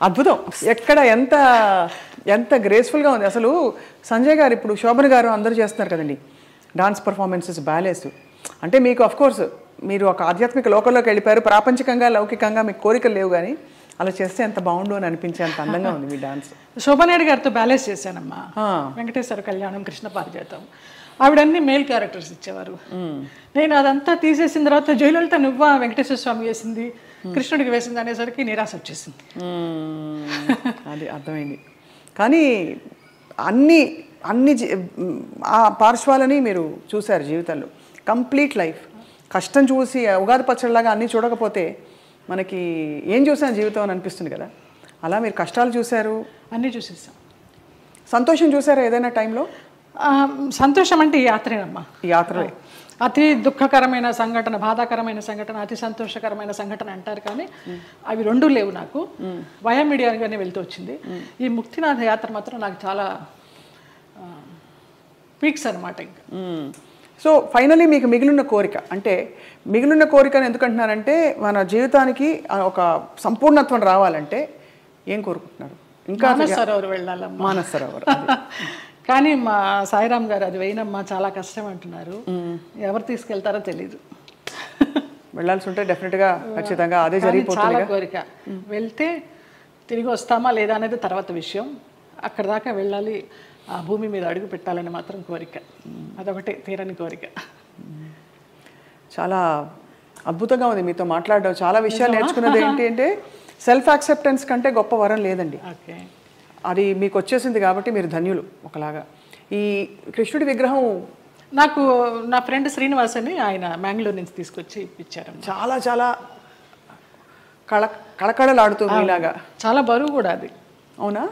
అద్భుతం. ఎక్కడ ఎంత గ్రేస్ఫుల్గా ఉంది అసలు. సంజయ్ గారు, ఇప్పుడు శోభన్ గారు అందరూ చేస్తున్నారు కదండి డాన్స్ పర్ఫార్మెన్సెస్, బ్యాలేస్. అంటే మీకు అఫ్కోర్స్ మీరు ఒక ఆధ్యాత్మిక లోకంలోకి వెళ్ళిపోయారు. ప్రాపంచికంగా లౌకికంగా మీకు కోరికలు లేవు, కానీ అలా చేస్తే ఎంత బాగుండు అని అనిపించే అంత అందంగా ఉంది మీ డాన్స్. శోభనాయుడు గారితో బ్యాలెన్స్ చేశానమ్మా. వెంకటేశ్వర కళ్యాణం, కృష్ణ పారిజాతం, ఆవిడన్నీ మేల్ క్యారెక్టర్స్ ఇచ్చేవారు. నేను అదంతా తీసేసిన తర్వాత జయలలిత నువ్వా వెంకటేశ్వర స్వామి వేసింది, కృష్ణుడికి వేసింది అనేసరికి నిరాశ వచ్చేసింది. అది అర్థమైంది. కానీ అన్ని ఆ పార్శ్వాలని మీరు చూశారు జీవితంలో. కంప్లీట్ లైఫ్ కష్టం చూసి ఉగాది పచ్చడిలాగా అన్నీ చూడకపోతే మనకి ఏం చూసాను జీవితం అని అనిపిస్తుంది కదా. అలా మీరు కష్టాలు చూశారు, అన్నీ చూసేసాం. సంతోషం చూసారా ఏదైనా టైంలో? సంతోషం అంటే ఈ యాత్రేనమ్మా. ఈ యాత్రే అతి దుఃఖకరమైన సంఘటన, బాధాకరమైన సంఘటన, అతి సంతోషకరమైన సంఘటన అంటారు, కానీ అవి 2 లేవు నాకు. వయా మీడియాగానే వెళ్తూ వచ్చింది. ఈ ముక్తినాథ యాత్ర మాత్రం నాకు చాలా పీక్స్ అనమాట ఇంకా. సో ఫైనలీ మీకు మిగిలిన కోరిక అంటే మిగిలిన కోరికను ఎందుకంటున్నానంటే మన జీవితానికి ఒక సంపూర్ణత్వం రావాలంటే ఏం కోరుకుంటున్నారు? ఇంకా మానస సరోవర్ వెళ్ళాలమ్మా. మానస సరోవర్ కానీ మా సాయిరామ్ గారు అది వేయనమ్మా చాలా కష్టం అంటున్నారు. ఎవరు తీసుకెళ్తారో తెలీదు. వెళ్ళాల్సి ఉంటే డెఫినెట్గా ఖచ్చితంగా అదే జరిగిపోతుంది. చాలా కోరిక. వెళ్తే తిరిగి వస్తామా లేదా అనేది తర్వాత విషయం. అక్కడ దాకా వెళ్ళాలి, ఆ భూమి మీద అడుగు పెట్టాలని మాత్రం కోరిక. అదొకటే తీరని కోరిక. చాలా అద్భుతంగా ఉంది మీతో మాట్లాడడం. చాలా విషయాలు నేర్చుకున్నది ఏంటి అంటే సెల్ఫ్ యాక్సెప్టెన్స్ కంటే గొప్ప వరం లేదండి. ఓకే, అది మీకు వచ్చేసింది కాబట్టి మీరు ధన్యులు. ఒకలాగా ఈ కృష్ణుడి విగ్రహం నాకు నా ఫ్రెండ్ శ్రీనివాస్ అని ఆయన మ్యాంగ్లూర్ నుంచి తీసుకొచ్చి ఇప్పించారు. చాలా చాలా కళకళలాడుతుంది ఇలాగా. చాలా బరువు కూడా అది. అవునా?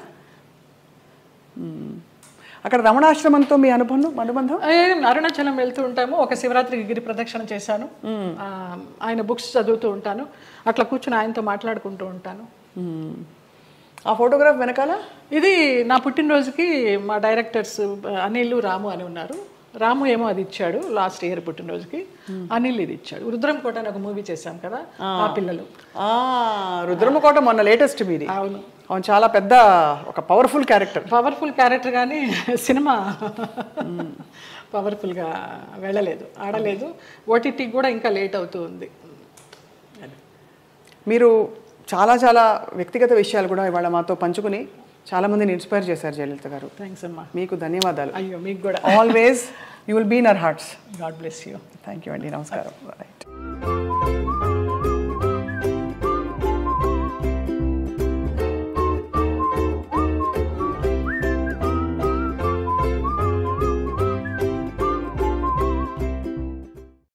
అక్కడ రమణాశ్రమంతో మీ అనుబంధం? అరుణాచలం వెళ్తూ ఉంటాము. ఒక శివరాత్రికి గిరి ప్రదక్షిణ చేశాను. ఆయన బుక్స్ చదువుతూ ఉంటాను. అట్లా కూర్చుని ఆయనతో మాట్లాడుకుంటూ ఉంటాను. ఆ ఫోటోగ్రాఫ్ వెనకాల ఇది నా పుట్టినరోజుకి మా డైరెక్టర్స్ అనిల్, రాము అని ఉన్నారు. రాము ఏమో అది ఇచ్చాడు లాస్ట్ ఇయర్ పుట్టినరోజుకి. అనిల్ ఇది ఇచ్చాడు. రుద్రంకోట అని ఒక మూవీ చేశాం కదా, ఆ పిల్లలు. రుద్రమకోట మొన్న లేటెస్ట్ మీది. అవును, అవును. చాలా పెద్ద ఒక పవర్ఫుల్ క్యారెక్టర్ కానీ సినిమా పవర్ఫుల్గా వెళ్ళలేదు, ఆడలేదు. ఓటీటీ కూడా ఇంకా లేట్ అవుతూ ఉంది. మీరు చాలా చాలా వ్యక్తిగత విషయాలు కూడా ఇవాళ మాతో పంచుకుని చాలామందిని ఇన్స్పైర్ చేశారు జయలలిత గారు. థ్యాంక్స్ అమ్మా. మీకు ధన్యవాదాలు. అయ్యో మీకు కూడా. Always you will be in our hearts. God bless you. Thank you అండి. నమస్కారం.